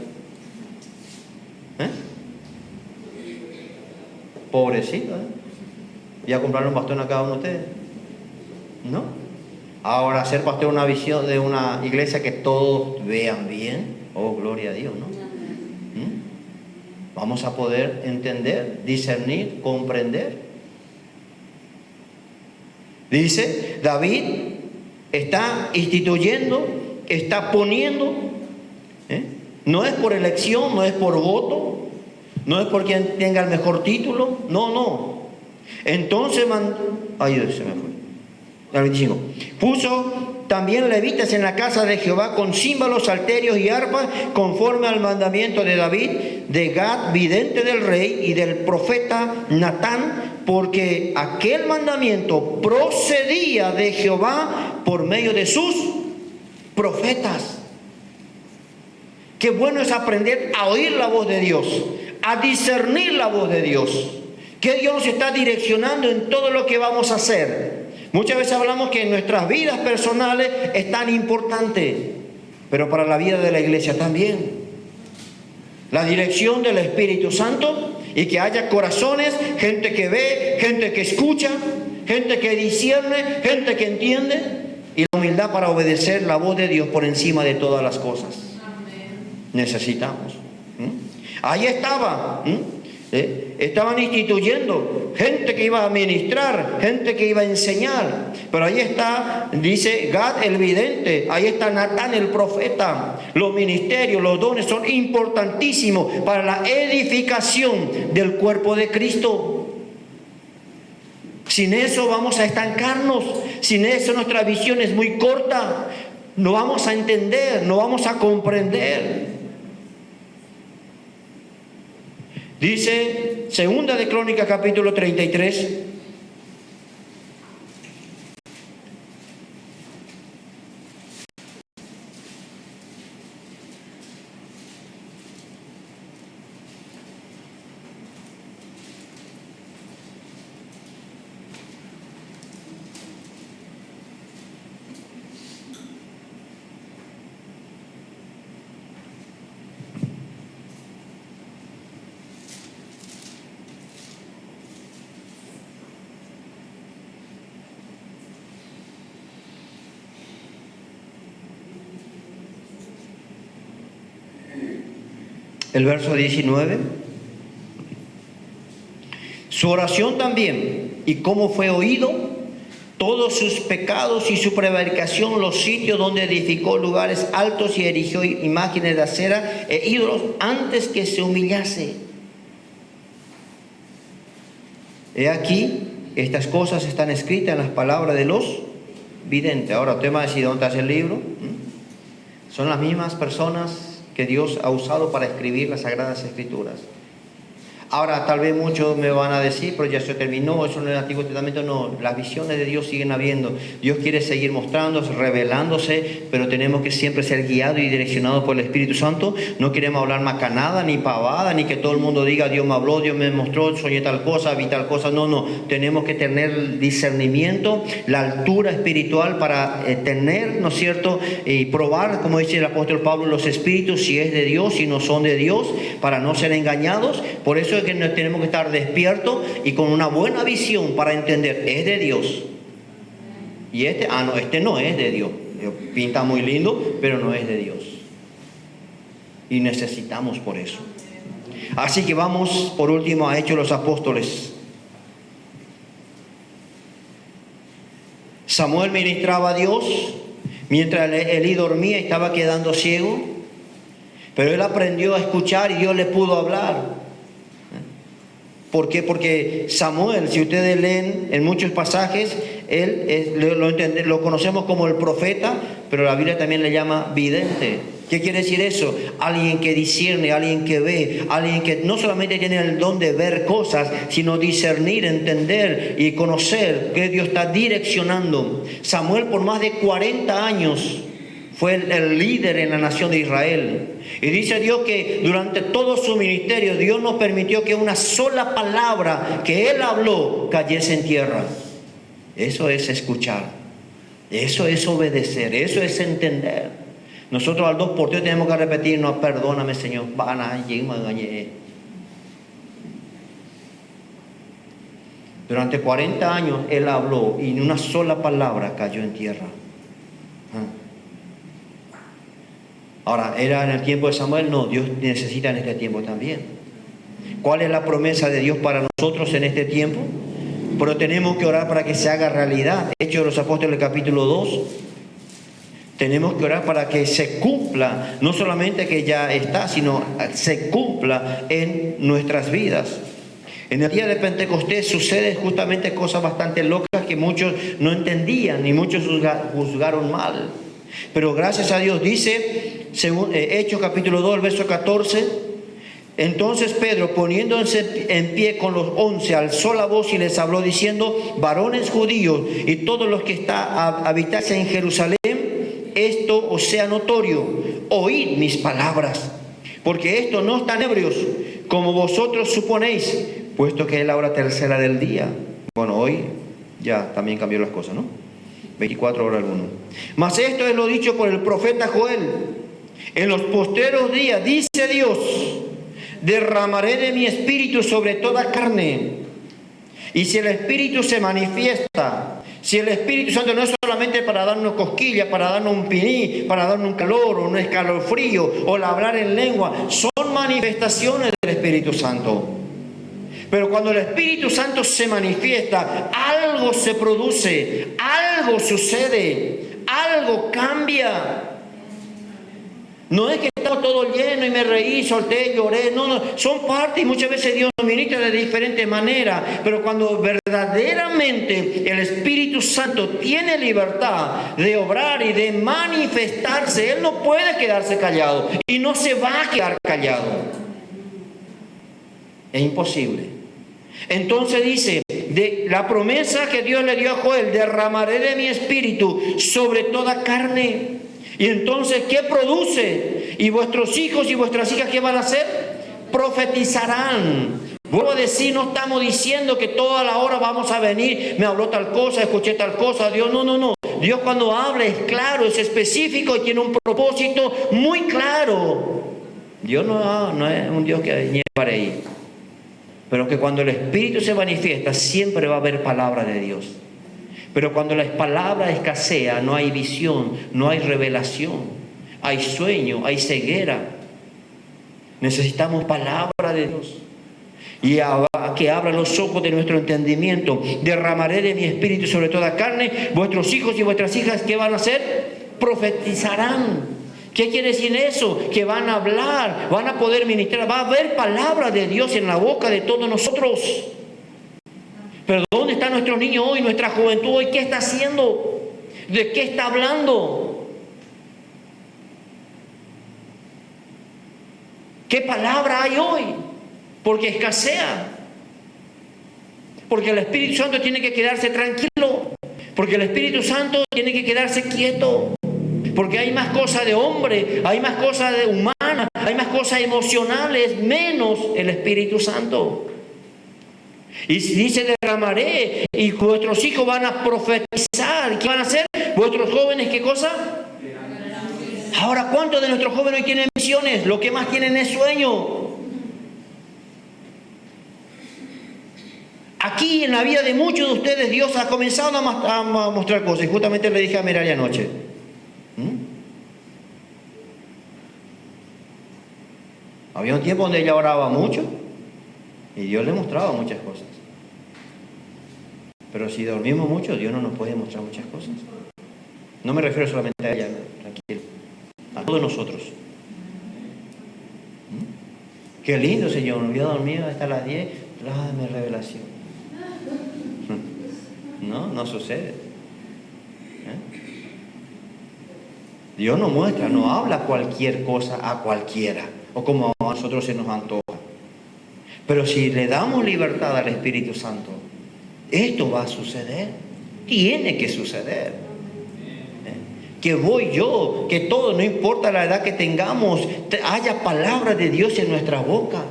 Pobrecito, ¿Y a comprarle un bastón a cada uno de ustedes? ¿No? Ahora, ser pastor de una visión de una iglesia que todos vean bien. Oh, gloria a Dios, ¿no? Vamos a poder entender, discernir, comprender. Dice, David está instituyendo, está poniendo, no es por elección, no es por voto, no es por quien tenga el mejor título, no. Entonces ay, se me fue. El 25. Puso también levitas en la casa de Jehová con címbalos, salterios y arpas, conforme al mandamiento de David, de Gad, vidente del rey, y del profeta Natán, porque aquel mandamiento procedía de Jehová por medio de sus profetas. Qué bueno es aprender a oír la voz de Dios, a discernir la voz de Dios, que Dios nos está direccionando en todo lo que vamos a hacer. Muchas veces hablamos que en nuestras vidas personales es tan importante, pero para la vida de la iglesia también. La dirección del Espíritu Santo, y que haya corazones, gente que ve, gente que escucha, gente que discierne, gente que entiende, y la humildad para obedecer la voz de Dios por encima de todas las cosas. Amén. Necesitamos. Ahí estaba Estaban instituyendo gente que iba a ministrar, gente que iba a enseñar. Pero ahí está, dice Gad el vidente, ahí está Natán el profeta. Los ministerios, los dones son importantísimos para la edificación del cuerpo de Cristo. Sin eso vamos a estancarnos, sin eso nuestra visión es muy corta, no vamos a entender, no vamos a comprender. Dice Segunda de Crónicas capítulo 33. El verso 19. Su oración también, y cómo fue oído, todos sus pecados y su prevaricación, los sitios donde edificó lugares altos y erigió imágenes de acera e ídolos antes que se humillase. He aquí, estas cosas están escritas en las palabras de los videntes. Ahora usted me va a decir, ¿dónde está el libro? Son las mismas personas que Dios ha usado para escribir las Sagradas Escrituras. Ahora tal vez muchos me van a decir, pero ya se terminó, eso en el Antiguo Testamento. No, las visiones de Dios siguen habiendo. Dios quiere seguir mostrándose, revelándose, pero tenemos que siempre ser guiados y direccionados por el Espíritu Santo. No queremos hablar macanada, ni pavada, ni que todo el mundo diga, Dios me habló, Dios me mostró, soñé tal cosa, vi tal cosa. No, tenemos que tener discernimiento, la altura espiritual para tener, ¿no es cierto? Y probar, como dice el apóstol Pablo, los espíritus, si es de Dios, si no son de Dios, para no ser engañados. Por eso es que tenemos que estar despiertos y con una buena visión para entender, es de Dios. Y este no es de Dios. Pinta muy lindo, pero no es de Dios. Y necesitamos por eso. Así que vamos por último a Hechos de los Apóstoles. Samuel ministraba a Dios mientras Elí dormía y estaba quedando ciego. Pero él aprendió a escuchar y Dios le pudo hablar. ¿Por qué? Porque Samuel, si ustedes leen en muchos pasajes, lo conocemos como el profeta, pero la Biblia también le llama vidente. ¿Qué quiere decir eso? Alguien que discierne, alguien que ve, alguien que no solamente tiene el don de ver cosas, sino discernir, entender y conocer que Dios está direccionando. Samuel por más de 40 años fue el líder en la nación de Israel. Y dice Dios que durante todo su ministerio, Dios no permitió que una sola palabra que Él habló cayese en tierra. Eso es escuchar. Eso es obedecer. Eso es entender. Nosotros al 2x3 tenemos que repetir, no, perdóname Señor. Durante 40 años Él habló y ni una sola palabra cayó en tierra. Ahora, ¿era en el tiempo de Samuel? No, Dios necesita en este tiempo también. ¿Cuál es la promesa de Dios para nosotros en este tiempo? Pero tenemos que orar para que se haga realidad. Hechos de los Apóstoles capítulo 2. Tenemos que orar para que se cumpla, no solamente que ya está, sino se cumpla en nuestras vidas. En el día de Pentecostés suceden justamente cosas bastante locas que muchos no entendían y muchos juzgaron mal. Pero gracias a Dios dice, según Hechos capítulo 2, verso 14, entonces Pedro, poniéndose en pie con los 11, alzó la voz y les habló diciendo, varones judíos y todos los que habitáis en Jerusalén, esto os sea notorio, oíd mis palabras, porque estos no están ebrios, como vosotros suponéis, puesto que es la hora tercera del día. Bueno, hoy ya también cambió las cosas, ¿no? 24 horas alguno. Mas esto es lo dicho por el profeta Joel. En los postreros días, dice Dios, derramaré de mi espíritu sobre toda carne. Y si el espíritu se manifiesta, si el Espíritu Santo no es solamente para darnos cosquillas, para darnos un piní, para darnos un calor o un escalofrío o hablar en lengua, son manifestaciones del Espíritu Santo. Pero cuando el Espíritu Santo se manifiesta, algo se produce, algo sucede, algo cambia. No es que estaba todo lleno y me reí, solté, lloré. No, son parte y muchas veces Dios nos ministra de diferentes maneras. Pero cuando verdaderamente el Espíritu Santo tiene libertad de obrar y de manifestarse, Él no puede quedarse callado y no se va a quedar callado. Es imposible. Entonces dice, de la promesa que Dios le dio a Joel, derramaré de mi espíritu sobre toda carne. Y entonces, ¿qué produce? Y vuestros hijos y vuestras hijas, ¿qué van a hacer? Profetizarán. Vuelvo a decir, no estamos diciendo que toda la hora vamos a venir, me habló tal cosa, escuché tal cosa. Dios, no. Dios cuando habla es claro, es específico y tiene un propósito muy claro. Dios no es un Dios que niega para ahí. Pero que cuando el Espíritu se manifiesta, siempre va a haber palabra de Dios. Pero cuando la palabra escasea, no hay visión, no hay revelación, hay sueño, hay ceguera. Necesitamos palabra de Dios. Y que abra los ojos de nuestro entendimiento. Derramaré de mi espíritu sobre toda carne. Vuestros hijos y vuestras hijas, ¿qué van a hacer? Profetizarán. ¿Qué quiere decir eso? Que van a hablar, van a poder ministrar. Va a haber palabra de Dios en la boca de todos nosotros. Pero ¿dónde está nuestro niño hoy, nuestra juventud hoy? ¿Qué está haciendo? ¿De qué está hablando? ¿Qué palabra hay hoy? Porque escasea. Porque el Espíritu Santo tiene que quedarse tranquilo. Porque el Espíritu Santo tiene que quedarse quieto. Porque hay más cosas de hombre, hay más cosas de humanas, hay más cosas emocionales, menos el Espíritu Santo. Y dice, derramaré, y vuestros hijos van a profetizar. ¿Qué van a hacer? ¿Vuestros jóvenes qué cosa? Ahora, ¿cuántos de nuestros jóvenes hoy tienen visiones? Lo que más tienen es sueño. Aquí en la vida de muchos de ustedes, Dios ha comenzado a mostrar cosas. Y justamente le dije a Merari anoche. Había un tiempo donde ella oraba mucho y Dios le mostraba muchas cosas. Pero si dormimos mucho, Dios no nos puede mostrar muchas cosas. No me refiero solamente a ella, tranquilo, a todos nosotros. Qué lindo, Señor, me voy a dormir hasta las 10, tráeme revelación. No sucede. Dios nos muestra, no habla cualquier cosa a cualquiera o como a nosotros se nos antoja. Pero si le damos libertad al Espíritu Santo, esto va a suceder. Tiene que suceder. Que voy yo, que todo, no importa la edad que tengamos, haya palabra de Dios en nuestra boca.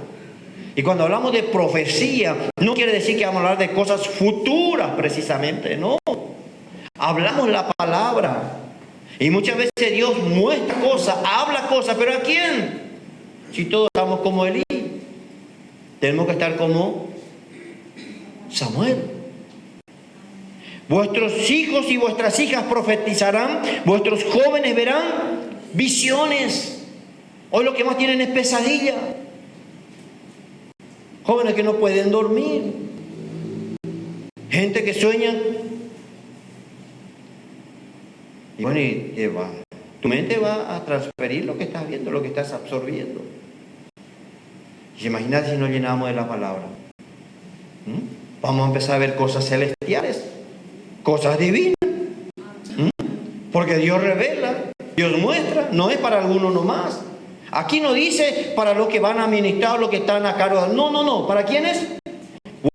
Y cuando hablamos de profecía, no quiere decir que vamos a hablar de cosas futuras precisamente, no. Hablamos la palabra. Y muchas veces Dios muestra cosas, habla cosas, pero ¿a quién? Si todos estamos como Elí, tenemos que estar como Samuel. Vuestros hijos y vuestras hijas profetizarán, vuestros jóvenes verán visiones. Hoy lo que más tienen es pesadilla. Jóvenes que no pueden dormir. Gente que sueña. Y bueno, tu mente va a transferir lo que estás viendo, lo que estás absorbiendo. Y imagínate si nos llenamos de la palabra. Vamos a empezar a ver cosas celestiales, cosas divinas. Porque Dios revela, Dios muestra, no es para algunos nomás. Aquí no dice para los que van a ministrar, los que están a cargo. No. ¿Para quiénes?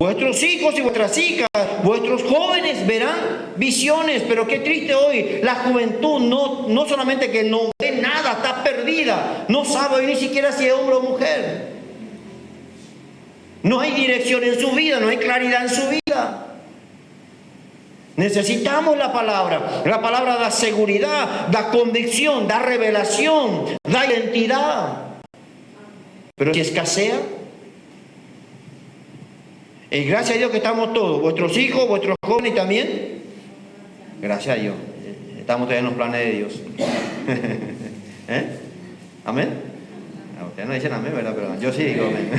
Vuestros hijos y vuestras hijas, vuestros jóvenes verán visiones. Pero qué triste hoy, la juventud no solamente que no ve nada, está perdida. No sabe ni siquiera si es hombre o mujer. No hay dirección en su vida, no hay claridad en su vida. Necesitamos la palabra. La palabra da seguridad, da convicción, da revelación, da identidad. Pero si escasea, y gracias a Dios que estamos todos, vuestros hijos, vuestros jóvenes también. Gracias a Dios. Estamos todavía en los planes de Dios. Amén. Ustedes no dicen amén, ¿verdad? Pero yo sí digo amén.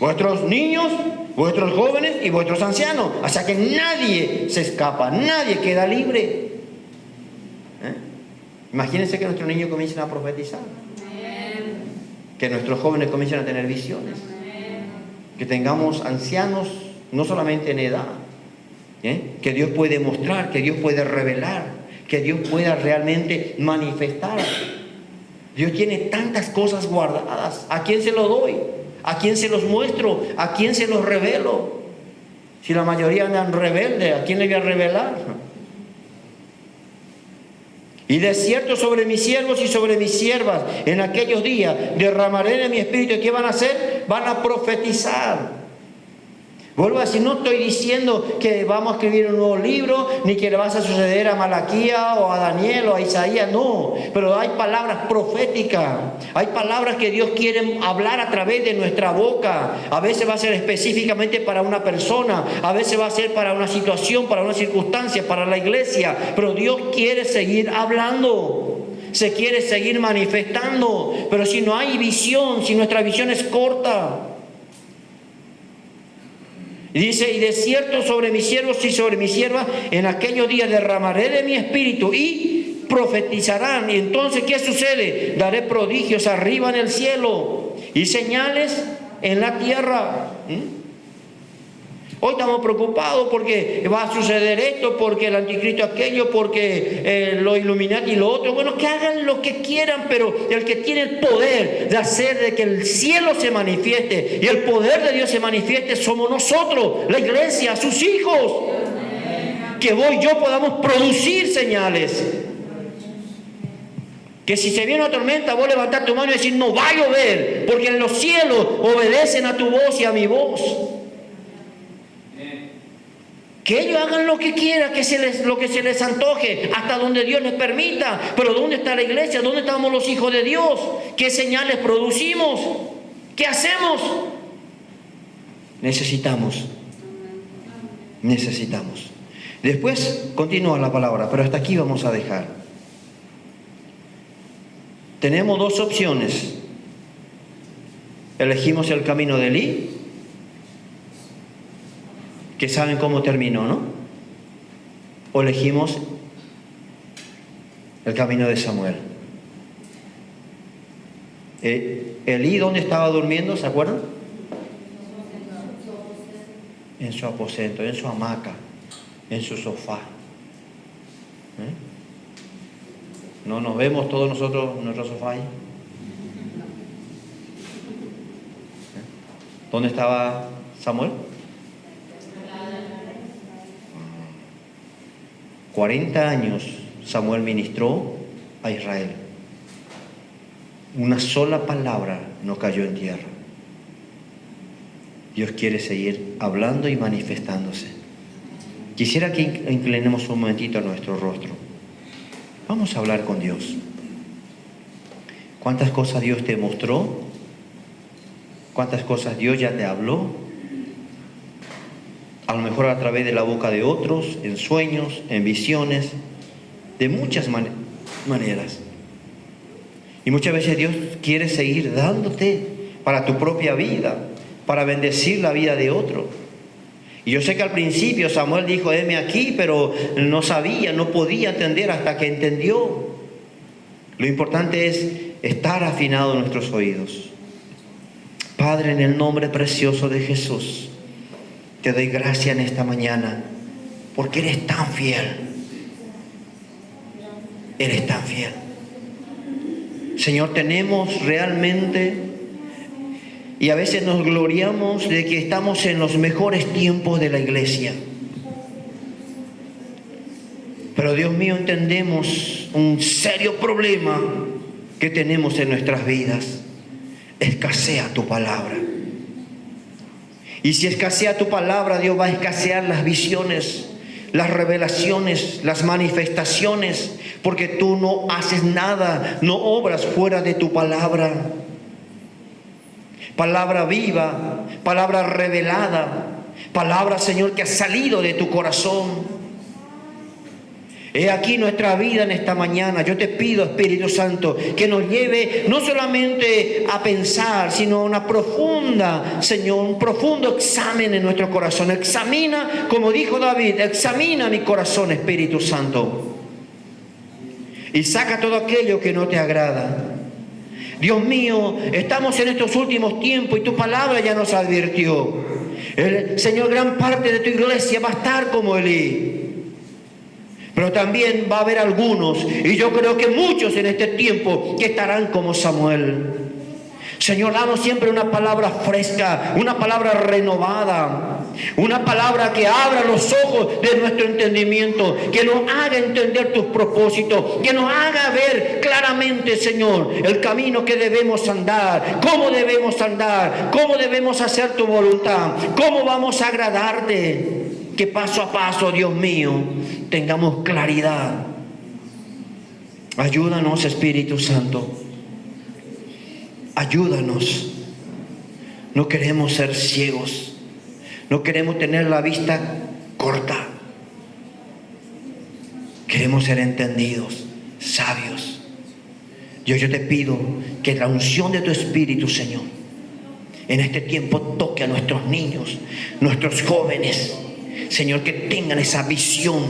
vuestros niños, vuestros jóvenes y vuestros ancianos. O sea que nadie se escapa, nadie queda libre. Imagínense que nuestros niños comiencen a profetizar, que nuestros jóvenes comiencen a tener visiones, que tengamos ancianos no solamente en edad, que Dios puede mostrar, que Dios puede revelar, que Dios pueda realmente manifestar. Dios tiene tantas cosas guardadas. ¿A quién se lo doy? ¿A quién se los muestro? ¿A quién se los revelo? Si la mayoría andan rebeldes, ¿a quién le voy a revelar? Y de cierto sobre mis siervos y sobre mis siervas en aquellos días derramaré de mi espíritu. ¿Y qué van a hacer? Van a profetizar. Vuelvo a decir, no estoy diciendo que vamos a escribir un nuevo libro, ni que le vas a suceder a Malaquía o a Daniel o a Isaías, no. Pero hay palabras proféticas, hay palabras que Dios quiere hablar a través de nuestra boca. A veces va a ser específicamente para una persona, a veces va a ser para una situación, para una circunstancia, para la iglesia. Pero Dios quiere seguir hablando, se quiere seguir manifestando. Pero si no hay visión, si nuestra visión es corta. Y dice, y de cierto sobre mis siervos y sobre mis siervas en aquellos días derramaré de mi espíritu y profetizarán. Y entonces, ¿qué sucede? Daré prodigios arriba en el cielo y señales en la tierra. Hoy estamos preocupados porque va a suceder esto, porque el anticristo aquello, porque los Illuminati y lo otro. Bueno, que hagan lo que quieran, pero el que tiene el poder de hacer de que el cielo se manifieste y el poder de Dios se manifieste somos nosotros, la iglesia, sus hijos. Que vos y yo podamos producir señales. Que si se viene una tormenta, vos levantar tu mano y decir, no va a llover, porque en los cielos obedecen a tu voz y a mi voz. Que ellos hagan lo que quieran, lo que se les antoje, hasta donde Dios les permita. Pero ¿dónde está la iglesia? ¿Dónde estamos los hijos de Dios? ¿Qué señales producimos? ¿Qué hacemos? Necesitamos. Después continúa la palabra, pero hasta aquí vamos a dejar. Tenemos dos opciones. Elegimos el camino de Elí, que saben cómo terminó, ¿no? O elegimos el camino de Samuel. Elí, ¿dónde estaba durmiendo? ¿Se acuerdan? En su aposento, en su hamaca, en su sofá. ¿No nos vemos todos nosotros en nuestro sofá ahí? ¿Dónde estaba Samuel? 40 años Samuel ministró a Israel. Una sola palabra no cayó en tierra. Dios quiere seguir hablando y manifestándose. Quisiera que inclinemos un momentito nuestro rostro. Vamos a hablar con Dios. ¿Cuántas cosas Dios te mostró? ¿Cuántas cosas Dios ya te habló? A lo mejor a través de la boca de otros, en sueños, en visiones, de muchas maneras. Y muchas veces Dios quiere seguir dándote para tu propia vida, para bendecir la vida de otro. Y yo sé que al principio Samuel dijo, heme aquí, pero no sabía, no podía entender hasta que entendió. Lo importante es estar afinados en nuestros oídos. Padre, en el nombre precioso de Jesús, te doy gracias en esta mañana, porque eres tan fiel. Eres tan fiel. Señor, tenemos realmente, y a veces nos gloriamos de que estamos en los mejores tiempos de la iglesia. Pero Dios mío, entendemos un serio problema que tenemos en nuestras vidas. Escasea tu palabra. Y si escasea tu palabra, Dios va a escasear las visiones, las revelaciones, las manifestaciones, porque tú no haces nada, no obras fuera de tu palabra. Palabra viva, palabra revelada, palabra, Señor, que ha salido de tu corazón. He aquí nuestra vida en esta mañana. Yo te pido, Espíritu Santo, que nos lleve no solamente a pensar, sino a una profunda, Señor, un profundo examen en nuestro corazón. Examina, como dijo David, examina mi corazón, Espíritu Santo, y saca todo aquello que no te agrada. Dios mío, estamos en estos últimos tiempos y tu palabra ya nos advirtió. Señor, gran parte de tu iglesia va a estar como Elí. Pero también va a haber algunos, y yo creo que muchos en este tiempo, que estarán como Samuel. Señor, danos siempre una palabra fresca, una palabra renovada, una palabra que abra los ojos de nuestro entendimiento, que nos haga entender tus propósitos, que nos haga ver claramente, Señor, el camino que debemos andar, cómo debemos hacer tu voluntad, cómo vamos a agradarte. Que paso a paso, Dios mío, tengamos claridad. Ayúdanos, Espíritu Santo. Ayúdanos. No queremos ser ciegos. No queremos tener la vista corta. Queremos ser entendidos, sabios. Dios, yo te pido que la unción de tu Espíritu, Señor, en este tiempo toque a nuestros niños, nuestros jóvenes. Señor, que tengan esa visión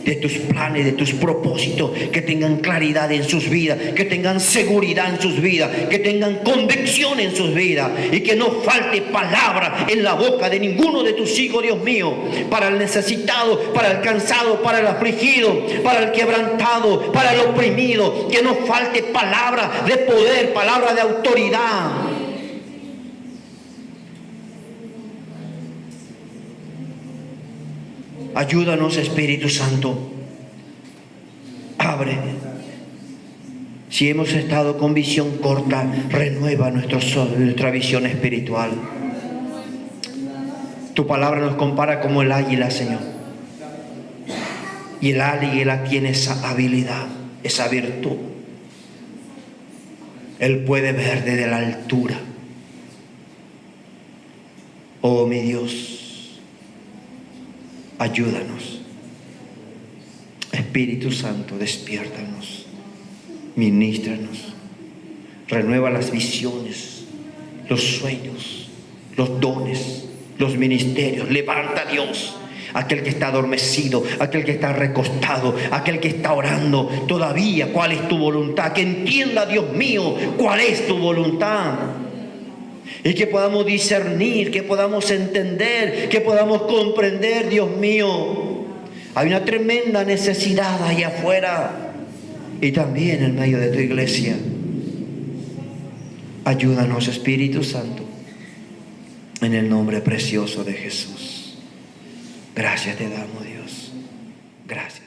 de tus planes, de tus propósitos, que tengan claridad en sus vidas, que tengan seguridad en sus vidas, que tengan convicción en sus vidas, y que no falte palabra en la boca de ninguno de tus hijos, Dios mío, para el necesitado, para el cansado, para el afligido, para el quebrantado, para el oprimido. Que no falte palabra de poder, palabra de autoridad. Ayúdanos, Espíritu Santo. Abre. Si hemos estado con visión corta, renueva nuestra visión espiritual. Tu palabra nos compara como el águila, Señor. Y el águila tiene esa habilidad, esa virtud. Él puede ver desde la altura. Oh, mi Dios. Ayúdanos. Espíritu Santo, despiértanos, ministranos, renueva las visiones, los sueños, los dones, los ministerios. Levanta, Dios, aquel que está adormecido, aquel que está recostado, aquel que está orando todavía. ¿Cuál es tu voluntad? Que entienda, Dios mío, cuál es tu voluntad. Y que podamos discernir, que podamos entender, que podamos comprender, Dios mío. Hay una tremenda necesidad allá afuera y también en medio de tu iglesia. Ayúdanos, Espíritu Santo, en el nombre precioso de Jesús. Gracias te damos, Dios. Gracias.